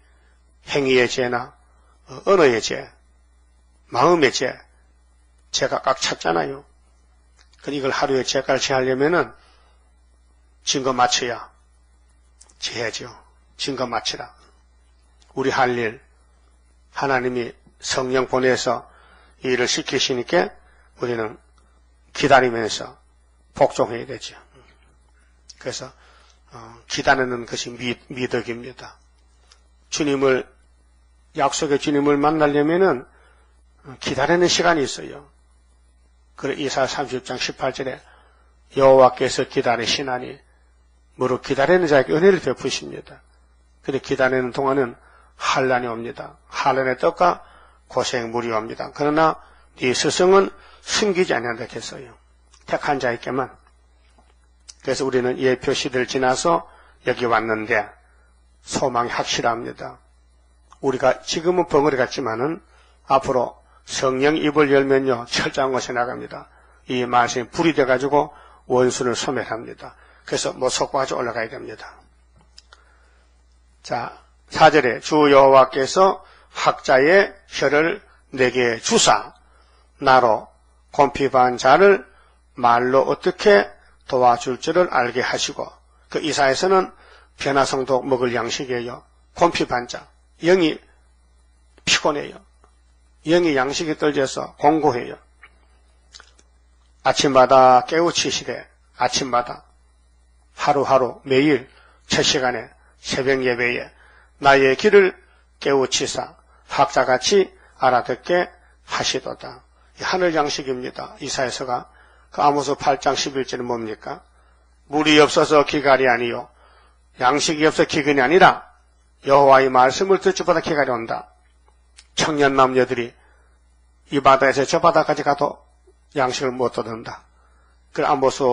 행위의 죄나 언어의 죄, 마음의 죄, 제가 꽉 찼잖아요. 그럼 이걸 하루에 제가를 제하려면은 증거 맞춰야 제하죠. 증거 맞추라. 우리 할 일, 하나님이 성령 보내서 일을 시키시니까 우리는 기다리면서 복종해야 되죠. 그래서 기다리는 것이 미덕입니다. 주님을, 약속의 주님을 만나려면은 기다리는 시간이 있어요. 그래 이사야 30장 18절에 여호와께서 기다리시나니 무릇 기다리는 자에게 은혜를 베푸십니다. 그래 기다리는 동안은 환난이 옵니다. 환난의 떡과 고생 무리옵니다. 그러나 네 스승은 숨기지 아니한다 했어요. 택한 자에게만. 그래서 우리는 예표 시대를 지나서 여기 왔는데 소망이 확실합니다. 우리가 지금은 벙어리 같지만은 앞으로 성령 입을 열면요 철저한 것이 나갑니다. 이 말씀이 불이 돼가지고 원수를 소멸합니다. 그래서 속바지 올라가야 됩니다. 자, 4절에 주 여호와께서 학자의 혀를 내게 주사 나로 곰핍한 자를 말로 어떻게 도와줄 줄을 알게 하시고, 그 이사에서는 변화성도 먹을 양식이에요. 곰핍한 자, 영이 피곤해요. 영이 양식이 떨져서 공고해요. 아침마다 깨우치시되 아침마다 하루하루 매일 첫 시간에 새벽 예배에 나의 길을 깨우치사 학자같이 알아듣게 하시도다. 하늘 양식입니다. 이사야서가 그 아모스 8장 11절은 뭡니까? 물이 없어서 기갈이 아니요 양식이 없어 기근이 아니라 여호와의 말씀을 듣지 보다 기갈이 온다. 청년 남녀들이 이 바다에서 저 바다까지 가도 양식을 못 얻는다. 그 아모스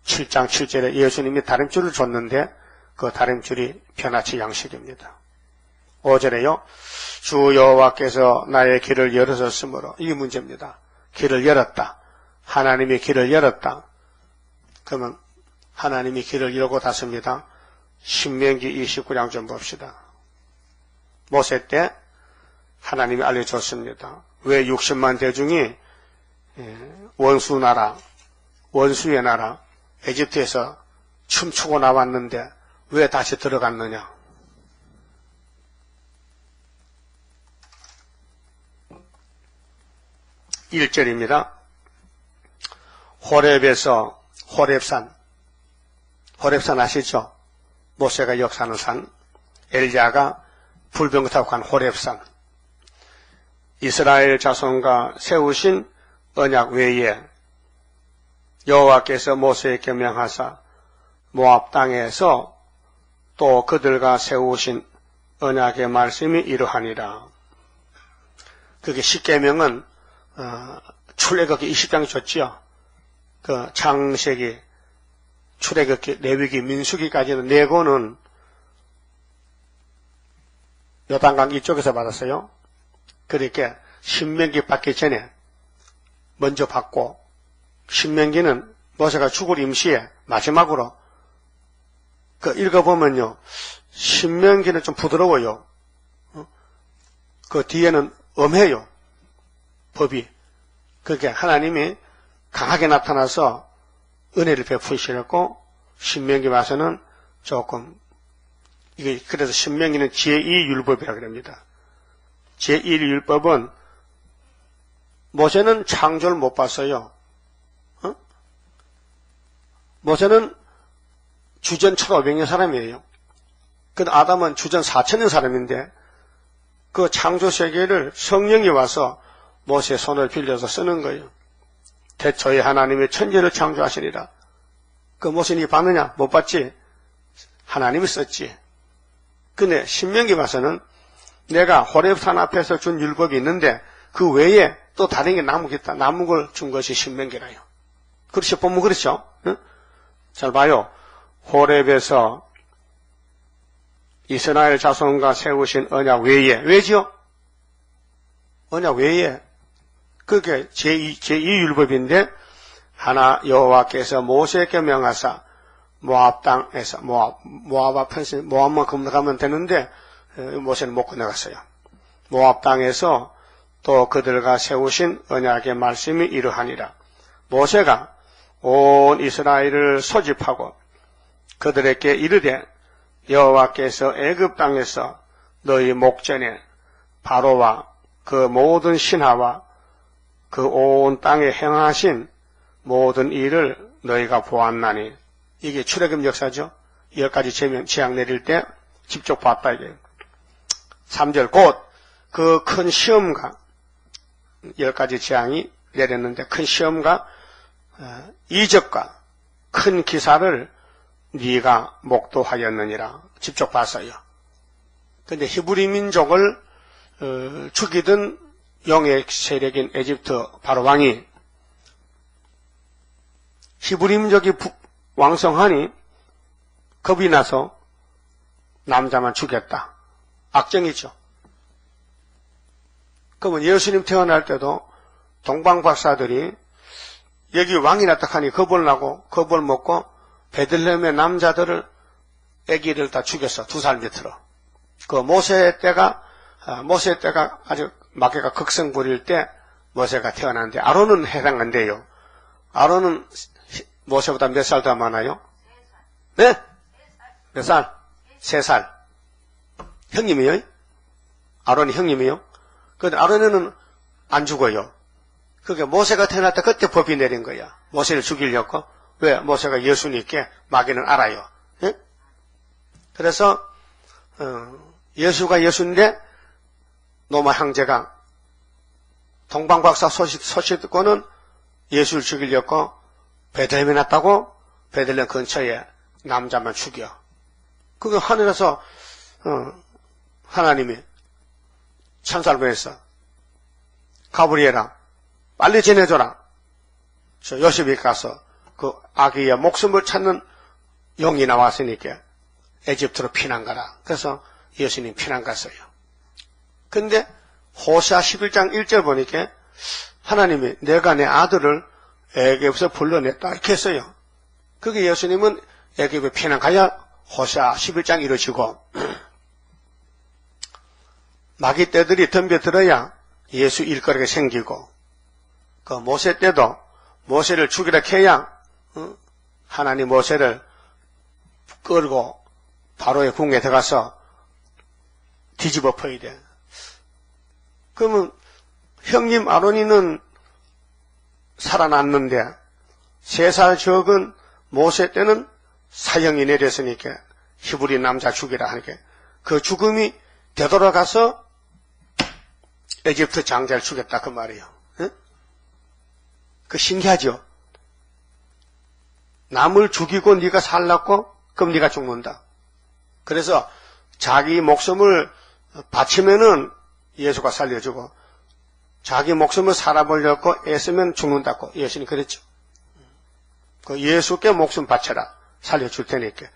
7장 7절에 예수님이 다림줄을 줬는데 그 다림줄이 변화치 양식입니다. 5절에요. 주 여호와께서 나의 길을 열어줬으므로, 이게 문제입니다. 길을 열었다. 하나님이 길을 열었다. 그러면 하나님이 길을 열고 닫습니다. 신명기 29장 좀 봅시다. 모세 때 하나님이 알려줬습니다. 왜 60만 대중이 원수 나라, 원수의 나라 에집트에서 춤추고 나왔는데 왜 다시 들어갔느냐? (1절입니다) 호렙에서 호렙산 아시죠? 모세가 역사하는 산, 엘리야가 불병 타고 간 호렙산, 이스라엘 자손과 세우신 언약 외에 여호와께서 모세에게 명하사 모압 땅에서 또 그들과 세우신 언약의 말씀이 이러하니라. 그게 십계명은 출애굽기 20장이 줬지요. 그 창세기, 출애굽기, 레위기, 민수기까지는 네 권은 요단강 이쪽에서 받았어요. 그러니까 신명기 받기 전에 먼저 받고, 신명기는 모세가 죽을 임시에 마지막으로 읽어보면요, 신명기는 좀 부드러워요. 그 뒤에는 엄해요, 법이. 그러니까 하나님이 강하게 나타나서 은혜를 베푸시렸고, 신명기 와서는 조금, 이게 그래서 신명기는 제2율법이라고 합니다. 제1율법은 모세는 창조를 못 봤어요. 모세는 주전 1500년 사람이에요. 근데 아담은 주전 4000년 사람인데 그 창조 세계를 성령이 와서 모세의 손을 빌려서 쓰는 거예요. 태초에 하나님의 천지를 창조하시리라. 그 모세는 봤느냐? 못 봤지? 하나님이 썼지. 근데 신명기 봐서는 내가 호렙산 앞에서 준 율법이 있는데 그 외에 또 다른 게 나무가 있다. 나무를 준 것이 신명기라요. 그렇죠? 보면 그렇죠? 응? 잘 봐요. 호렙에서 이스라엘 자손과 세우신 언약 외에, 왜죠? 언약 외에. 그게 제2율법인데 하나 여호와께서 모세에게 명하사 모압 땅에서 모압 앞에서 모압만 건너가면 되는데 모세는 못 건너갔어요. 모압 땅에서 또 그들과 세우신 언약의 말씀이 이러하니라. 모세가 온 이스라엘을 소집하고 그들에게 이르되 여호와께서 애굽 땅에서 너희 목전에 바로와 그 모든 신하와 그 온 땅에 행하신 모든 일을 너희가 보았나니. 이게 출애굽 역사죠. 10가지 재앙 내릴 때 직접 봤다 이게. 3절 곧 그 큰 시험과 10가지 재앙이 내렸는데 큰 시험과 이적과 큰 기사를 네가 목도하였느니라. 직접 봤어요. 근데 히브리 민족을 죽이던 영의 세력인 에집트 바로 왕이 히브리 민족이 왕성하니 겁이 나서 남자만 죽였다. 악정이죠. 그러면 예수님 태어날 때도 동방박사들이 여기 왕이 나타나니 겁을 나고 겁을 먹고 베들레헴의 남자들을 아기를 다 죽였어. 2살 밑으로. 그 모세 때가 아주 마귀가 극성 부릴 때 모세가 태어났는데 아론은 해당한대요. 아론은 모세보다 몇 살 더 많아요? 네? 몇 살? 3살. 형님이요? 아론이 형님이요? 근데 아론은 안 죽어요. 그게 모세가 태어날 때 그때 법이 내린 거야. 모세를 죽이려고. 왜? 모세가 예수님께 마귀는 알아요. 예? 그래서 예수가 예수인데 노마 형제가 동방박사 소식 듣고는 예수를 죽이려고 베들레헴에 났다고 베들레헴 근처에 남자만 죽여. 그게 하늘에서 하나님이 천사를 보냈어. 가브리엘아 빨리 전해줘라. 저 요셉이 가서 그 아기의 목숨을 찾는 용이 나왔으니까 에집트로 피난 가라. 그래서 예수님 피난 갔어요. 근데 호세아 11장 1절 보니까 하나님이 내가 내 아들을 애굽에서 불러냈다 이렇게 했어요. 그게 예수님은 애굽에 피난 가야 호세아 11장 이루어지고 마귀 떼들이 덤벼들어야 예수 일거리가 생기고 그 모세 때도 모세를 죽이라 해야 하나님 모세를 끌고 바로의 궁에 들어가서 뒤집어 퍼야 돼. 그러면 형님 아론이는 살아났는데 3살 적은 모세 때는 사형이 내렸으니까 히브리 남자 죽이라 하니까 그 죽음이 되돌아가서 에집트 장자를 죽였다 그 말이에요. 응? 그 신기하죠? 남을 죽이고 네가 살랐고 그럼 네가 죽는다. 그래서 자기 목숨을 바치면은 예수가 살려주고 자기 목숨을 살아보려고 애쓰면 죽는다고 예수님 그랬죠. 그 예수께 목숨 바쳐라. 살려줄 테니까.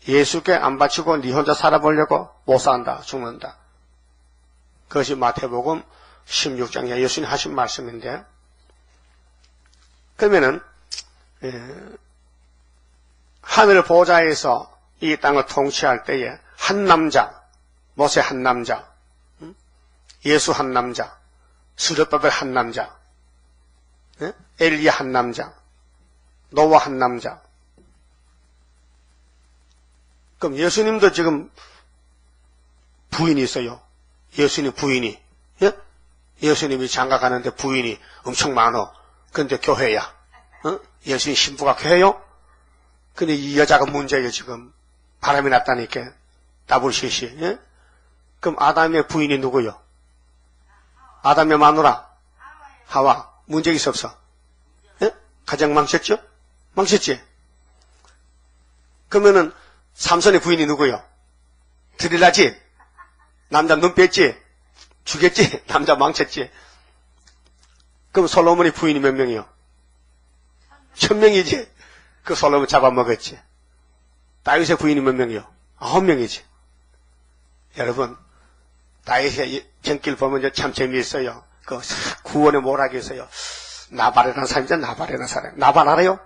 예수께 안 바치고 네 혼자 살아보려고 못 산다. 죽는다. 그것이 마태복음 16장에 예수님 하신 말씀인데 그러면은 하늘 보좌에서 이 땅을 통치할 때에 한 남자, 모세 한 남자, 예수 한 남자, 스룹바벨 한 남자, 엘리야 한 남자, 노아 한 남자. 그럼 예수님도 지금 부인이 있어요. 예수님 부인이. 예? 예수님이 장가가는데 부인이 엄청 많어. 근데 교회야. 예수님 신부가 교회요? 근데 이 여자가 문제예요 지금. 바람이 났다니까. 다블셋이. 예? 그럼 아담의 부인이 누구요? 아담의 마누라 하와. 문제 있어 없어? 예? 가장 망쳤죠? 망쳤지? 그러면은 삼손의 부인이 누구요? 드릴라지? 남자 눈 뺐지? 죽였지? 남자 망쳤지? 그럼 솔로몬의 부인이 몇 명이요? 1000명이지? 그 솔로몬 잡아먹었지? 다윗의 부인이 몇 명이요? 9명이지? 여러분 다윗의 전길 보면 참 재미있어요. 그 구원의 모락이 있어요. 나발이라는 사람이죠. 나발이라는 사람. 나발 알아요?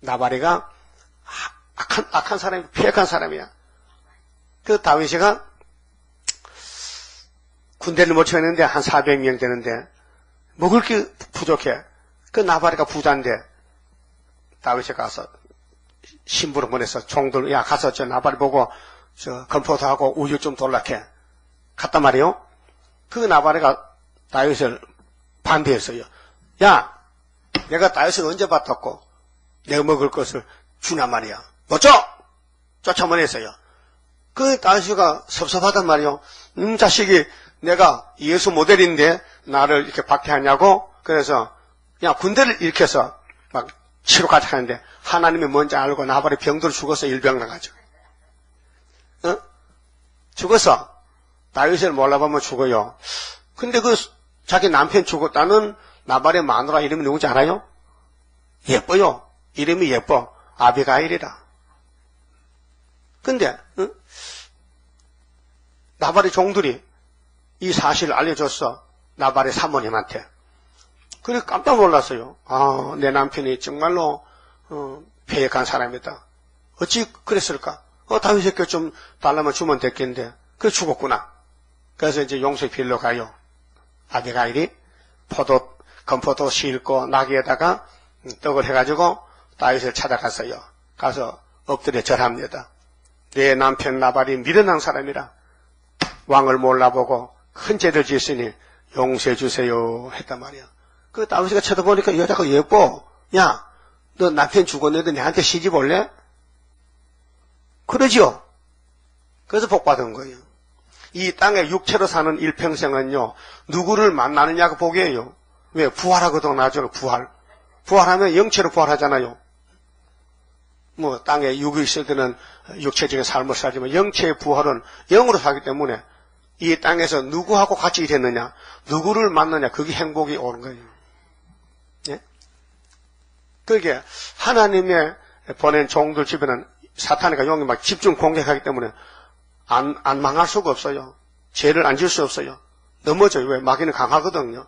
나발이가 악한 사람이 피획한 사람이야. 그 다윗이가 군대를 못 쳐있는데 한 400명 되는데 먹을 게 부족해. 그 나발이가 부자인데 다윗이 가서 신부를 보내서 종들 야 가서 저 나발이 보고 저 건포도 하고 우유 좀 돌락해 갔단 말이에요. 그 나발이가 다윗을 반대했어요. 야 내가 다윗을 언제 봤었고 내가 먹을 것을 주란 말이야. 못 줘! 쫓아보냈어요. 그 다윗이가 섭섭하단 말이요. 자식이 내가 예수 모델인데 나를 이렇게 박해하냐고. 그래서 그냥 군대를 일으켜서 막 치료까지 하는데 하나님이 뭔지 알고 나발이 병들어 죽어서 일병 나가죠. 죽어서 다윗을 몰라보면 죽어요. 근데 그 자기 남편 죽었다는 나발의 마누라 이름이 누군지 알아요? 예뻐요. 이름이 예뻐. 아비가일이라. 근데 나발의 종들이 이 사실을 알려줬어. 나발의 사모님한테. 그래 깜짝 놀랐어요. 아, 내 남편이 정말로 패역한 사람이다. 어찌 그랬을까? 다윗에게 좀 달라면 주면 됐겠는데 그래 죽었구나. 그래서 이제 용서의 빌로 가요. 아비가일이 건포도 싣고 나귀에다가 떡을 해가지고 다윗을 찾아갔어요. 가서 엎드려 절합니다. 내 남편 나발이 미련한 사람이라 왕을 몰라보고 큰 죄를 지었으니 용서해 주세요 했단 말이야. 그 다윗이가 쳐다보니까 여자가 예뻐. 야, 너 남편 죽었는데 내한테 시집 올래? 그러지요. 그래서 복받은 거예요. 이 땅에 육체로 사는 일평생은요, 누구를 만나느냐가 복이에요. 왜? 부활하거든, 나중에 부활. 부활하면 영체로 부활하잖아요. 뭐, 땅에 육이 있을 때는 육체적인 삶을 살지만, 영체의 부활은 영으로 사기 때문에, 이 땅에서 누구하고 같이 일했느냐, 누구를 만나냐, 그게 행복이 오는 거예요. 예? 그게, 하나님의 보낸 종들 집에는 사탄이가 용이 막 집중 공격하기 때문에, 안 망할 수가 없어요. 죄를 안 지을 수 없어요. 넘어져요. 왜? 마귀는 강하거든요.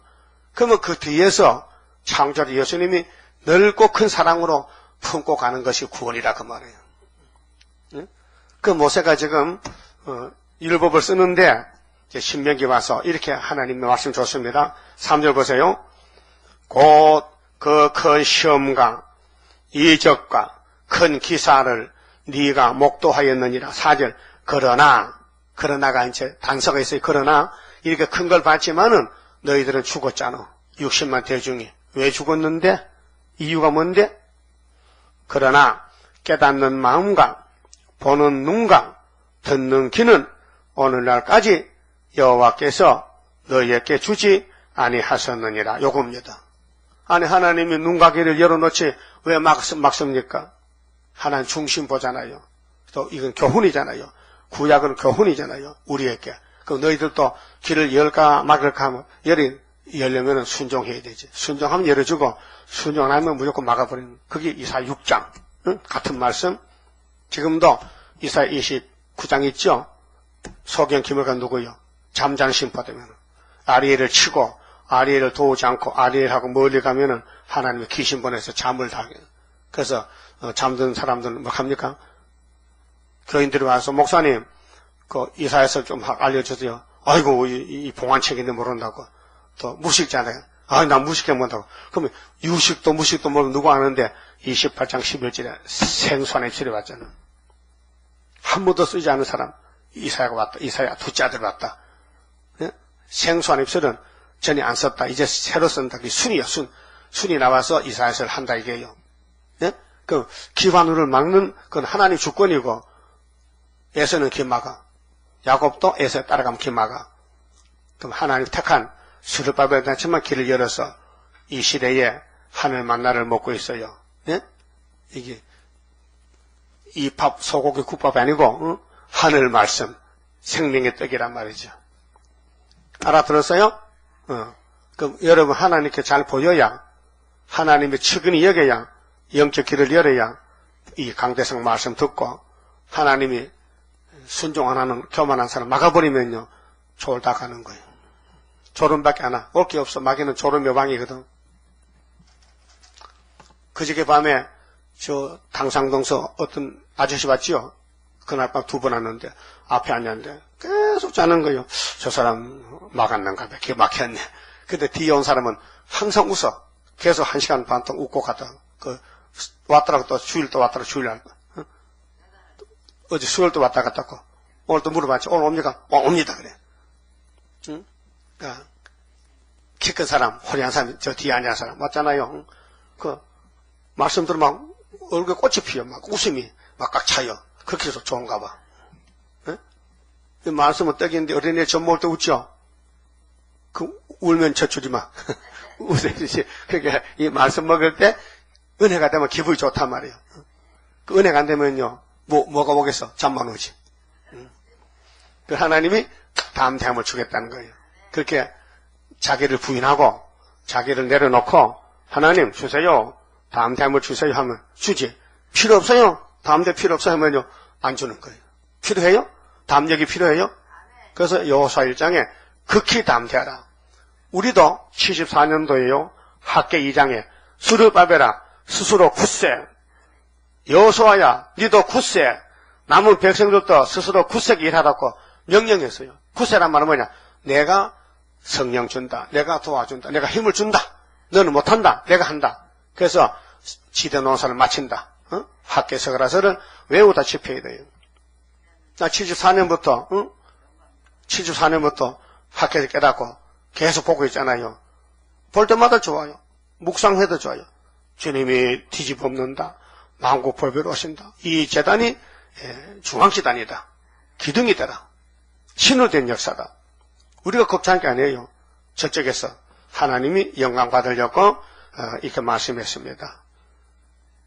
그러면 그 뒤에서 창조자 예수님이 넓고 큰 사랑으로 품고 가는 것이 구원이라 그 말이에요. 그 모세가 지금 율법을 쓰는데 이제 신명기 와서 이렇게 하나님의 말씀 줬습니다. 3절 보세요. 곧 그 큰 시험과 이적과 큰 기사를 네가 목도하였느니라. 4절 그러나가 이제 단서가 있어요. 그러나 이렇게 큰 걸 봤지만은 너희들은 죽었잖아. 60만 대중이. 왜 죽었는데? 이유가 뭔데? 그러나 깨닫는 마음과 보는 눈과 듣는 귀는 오늘날까지 여호와께서 너희에게 주지 아니하셨느니라. 요겁니다. 아니 하나님이 눈과 귀를 열어놓지 왜 막습니까? 하나님 중심 보잖아요. 또 이건 교훈이잖아요. 구약은 교훈이잖아요. 우리에게. 그럼 너희들도 귀를 열까 막을까 하면 열려면 순종해야 되지. 순종하면 열어주고 순종 안 하면 무조건 막아버리는. 그게 이사야 6장. 응? 같은 말씀. 지금도 이사야 29장 있죠. 소경 기물가 누구요? 잠자는 심파되면 아리엘을 치고 아리엘을 도우지 않고 아리엘하고 멀리 가면은 하나님이 귀신 보내서 잠을 다. 그래서 잠든 사람들은 뭐 합니까? 교인들이 와서 목사님 그 이사야서 좀 알려주세요. 아이고 이 봉안책인데 모른다고. 또 무식자네. 난 무식해 못한다고. 그러면 유식도 무식도 모르는 누구 아는데 28장 11절에 생수안에 치려왔잖아. 한 번도 쓰지 않은 사람 이사야가 왔다. 이사야 두째 아들 왔다. 예? 생수안 입술은 전에 안 썼다. 이제 새로 쓴다. 그게 순이야. 순이 나와서 이사야서를 한다 이게요. 예? 그 기반우를 막는 건 하나님 주권이고 에서는 기 막아. 야곱도 에서 따라가면 기 막아. 그럼 하나님 택한 수르바벨 단체만 길을 열어서 이 시대에 하늘 만나를 먹고 있어요. 예? 이게 이 밥 소고기 국밥이 아니고 하늘 말씀 생명의 떡이란 말이죠. 알아들었어요? 그럼 여러분 하나님께 잘 보여야 하나님의 측은히 여겨야 영적 길을 열어야 이 강대성 말씀 듣고 하나님이 순종 안 하는 교만한 사람 막아버리면요 졸다 가는 거예요. 졸음밖에 안 와. 올 게 없어. 마귀는 졸음 여방이거든. 그저께 밤에 저 당상동서 어떤 아저씨 봤지요? 그날 밤 2번 왔는데 앞에 앉았는데 계속 자는 거예요. 저 사람 막았는가 봐. 기가 막혔네. 근데 뒤에 온 사람은 항상 웃어. 계속 1시간 반 동안 웃고 가다가 왔더라고 또 주일 또 왔더라고 주일 날. 어제 수요일 또 왔다 갔다 고 오늘 또 물어봤지. 오늘 옵니까? 옵니다 그래. 응? 그러니까 키 큰 사람, 호리한 사람, 저 뒤에 앉은 사람 맞잖아요. 말씀 들으면 얼굴에 꽃이 피어. 막 웃음이 막 꽉 차요. 그렇게 해서 좋은가 봐. 이 말씀은 떡인데 어린애 젖 먹을 때 웃죠? 울면 젖주지 마. 웃어야지. 그러니까 이 말씀 먹을 때 은혜가 되면 기분이 좋단 말이에요. 그 은혜가 안 되면요. 뭐가 오겠어? 잠만 오지. 그 하나님이 담대함을 주겠다는 거예요. 그렇게 자기를 부인하고 자기를 내려놓고 하나님 주세요. 담대함을 주세요 하면 주지. 필요 없어요. 담대 필요 없어요 하면요. 안 주는 거예요. 필요해요? 담력이 필요해요? 그래서 여호수아 1장에 극히 담대하라. 우리도 74년도에요. 학계 2장에 스룹바벨아 스스로 굳세. 여호수아야 니도 굳세. 남은 백성들도 스스로 굳세게 일하라고 명령했어요. 굳세란 말은 뭐냐? 내가 성령 준다. 내가 도와준다. 내가 힘을 준다. 너는 못한다. 내가 한다. 그래서 지대 농사를 마친다. 학계 서가라서를 외우다 집회해야 돼요. 나 74년부터 74년부터 학교에서 깨닫고 계속 보고 있잖아요. 볼 때마다 좋아요. 묵상해도 좋아요. 주님이 뒤집어엎는다. 만국벌배로 오신다. 이 재단이 중앙재단이다. 기둥이 되라. 신으로 된 역사다. 우리가 걱정할 게 아니에요. 저쪽에서 하나님이 영광 받으려고 이렇게 말씀했습니다.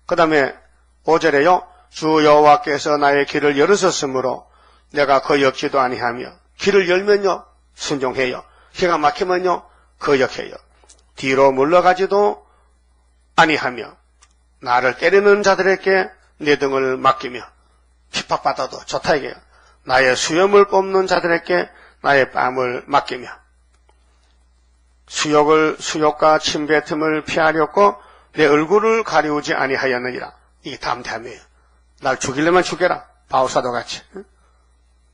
그 다음에 5절에요. 주 여호와께서 나의 길을 열으셨으므로 내가 거역지도 아니하며 길을 열면요 순종해요. 기가 막히면요 거역해요. 뒤로 물러가지도 아니하며 나를 때리는 자들에게 내 등을 맡기며 핍박받아도 좋다 이게요. 나의 수염을 뽑는 자들에게 나의 뺨을 맡기며 수욕과 침뱉음을 피하려고 내 얼굴을 가리우지 아니하였느니라. 이게 담대함이에요. 날 죽이려면 죽여라. 바울사도 같이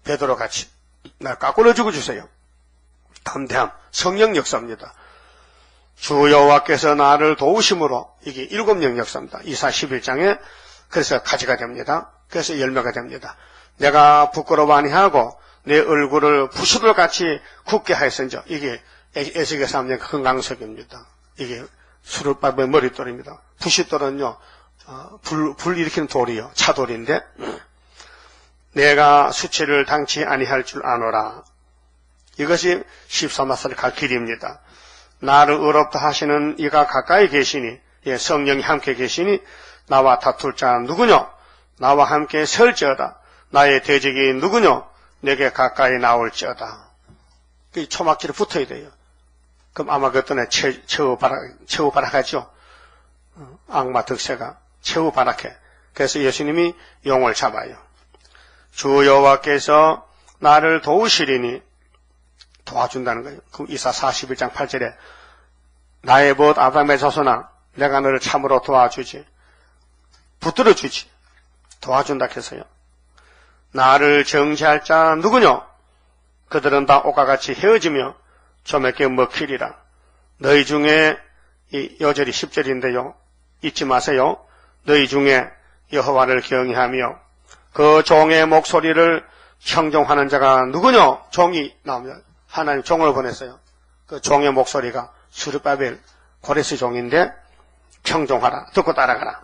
베드로 같이 날 깎아내 죽어주세요. 담대함 성령 역사입니다. 주 여호와께서 나를 도우심으로 이게 7명 역사입니다. 이사 11장에 그래서 가지가 됩니다. 그래서 열매가 됩니다. 내가 부끄러워 아니하고 내 얼굴을 부스돌같이 굳게 하였은저 이게 에스겔 3년 건강석입니다. 이게 수르밥의 머릿돌입니다. 부싯돌은요 불 일으키는 돌이요 차돌인데 내가 수치를 당치 아니할 줄 아노라. 이것이 13마살 갈 길입니다. 나를 의롭다 하시는 이가 가까이 계시니 성령이 함께 계시니 나와 다툴 자 누구뇨? 나와 함께 설지어다. 나의 대적이 누구뇨? 내게 가까이 나올지어다. 그 초막길에 붙어야 돼요. 그럼 아마 그때는 최후 발악하죠. 악마 득세가 최후 발악해. 그래서 예수님이 용을 잡아요. 주 여호와께서 나를 도우시리니 도와준다는 거예요. 그 이사 41장 8절에 나의 벗 아담의 자손아 내가 너를 참으로 도와주지. 붙들어주지. 도와준다 해서요. 나를 정죄할 자 누구뇨? 그들은 다 옷과 같이 헤어지며 조맥게 먹히리라. 너희 중에 이 여절이 10절인데요. 잊지 마세요. 너희 중에 여호와를 경외하며 그 종의 목소리를 청종하는 자가 누구뇨? 종이 나오면 하나님 종을 보냈어요. 그 종의 목소리가 수르바벨 고레스 종인데 청종하라. 듣고 따라가라.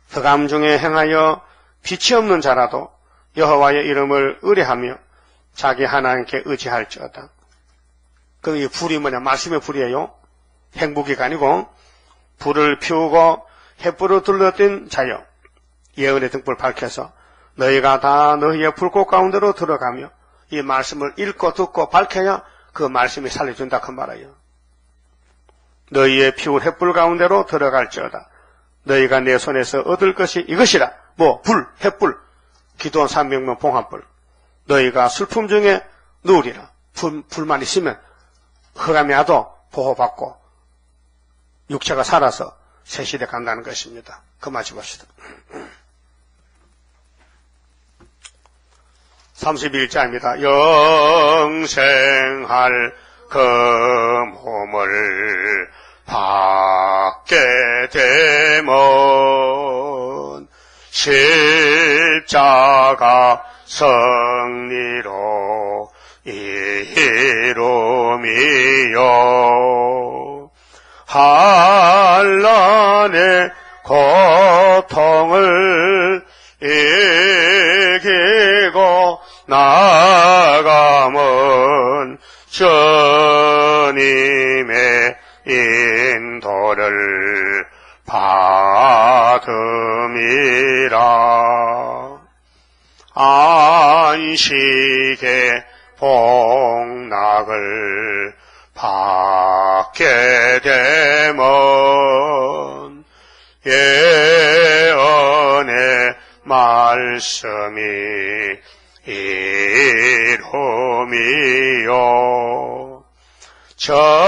흑암 중에 행하여 빛이 없는 자라도 여호와의 이름을 의뢰하며 자기 하나님께 의지할지어다. 그 불이 뭐냐? 말씀의 불이에요. 행복이가 아니고 불을 피우고 횃불을 둘러댄 자여 예언의 등불을 밝혀서 너희가 다 너희의 불꽃 가운데로 들어가며 이 말씀을 읽고 듣고 밝혀야 그 말씀이 살려준다 그 말이에요. 너희의 피운 횃불 가운데로 들어갈지어다. 너희가 내 손에서 얻을 것이 이것이라. 뭐 불, 횃불, 기도원 300명 봉합불. 너희가 슬픔 중에 누우리라. 불만 있으면 흑암이 와도 보호받고 육체가 살아서 새 시대 간다는 것입니다. 그 마치 봅시다. 31자입니다. 영생할 그 몸을 받게 되면 십자가 승리로 이루미요 한란의 고통을 이기고 나가면 주님의 인도를 받음이라. 안식의 복락을 받게 되면 예언의 말씀이 이루미요 정마의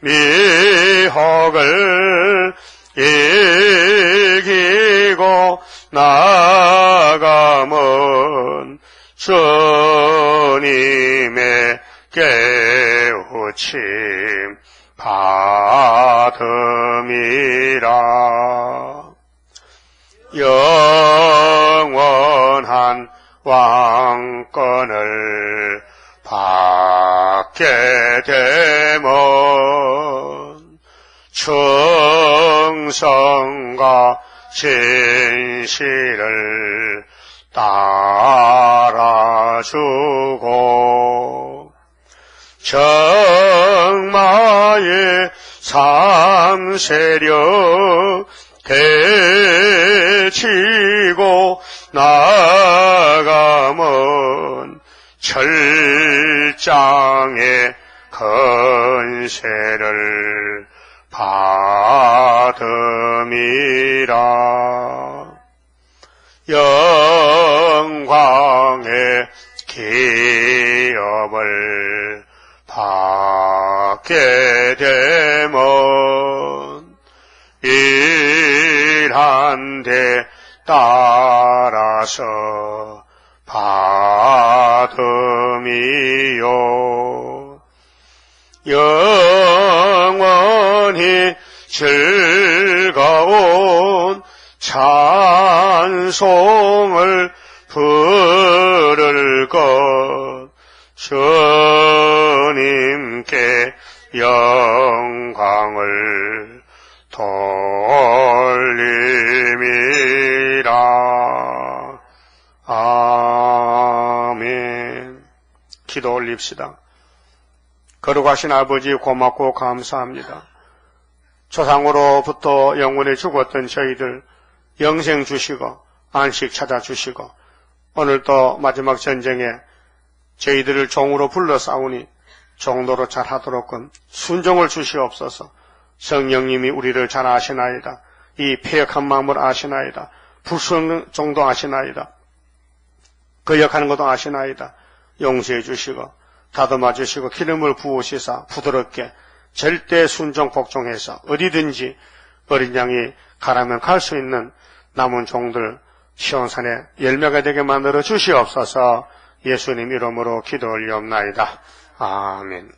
미혹을 이기고 나가면 주님의 깨우침 받음이라. 영원한 왕권을 받게 되면 충성과 진실을 따라주고 정마의 상세력 대치고 나가면 철장의 건세를 받음이라. 영광의 기업을 받게 되면 일한 데 따라서 받음이요 영원히 즐거운 찬송을 부를 것 주님께 영광을 돌림이라. 아멘. 기도 올립시다. 거룩하신 아버지 고맙고 감사합니다. 조상으로부터 영원히 죽었던 저희들 영생 주시고 안식 찾아주시고 오늘도 마지막 전쟁에 저희들을 종으로 불러 싸우니 종도로 잘하도록끔 순종을 주시옵소서. 성령님이 우리를 잘 아시나이다. 이 패역한 마음을 아시나이다. 불순종도 아시나이다. 거역하는 것도 아시나이다. 용서해 주시고 다듬어 주시고 기름을 부으시사 부드럽게 절대 순종 복종해서 어디든지 어린 양이 가라면 갈 수 있는 남은 종들 시온산에 열매가 되게 만들어 주시옵소서. 예수님 이름으로 기도 올리옵나이다. 아멘.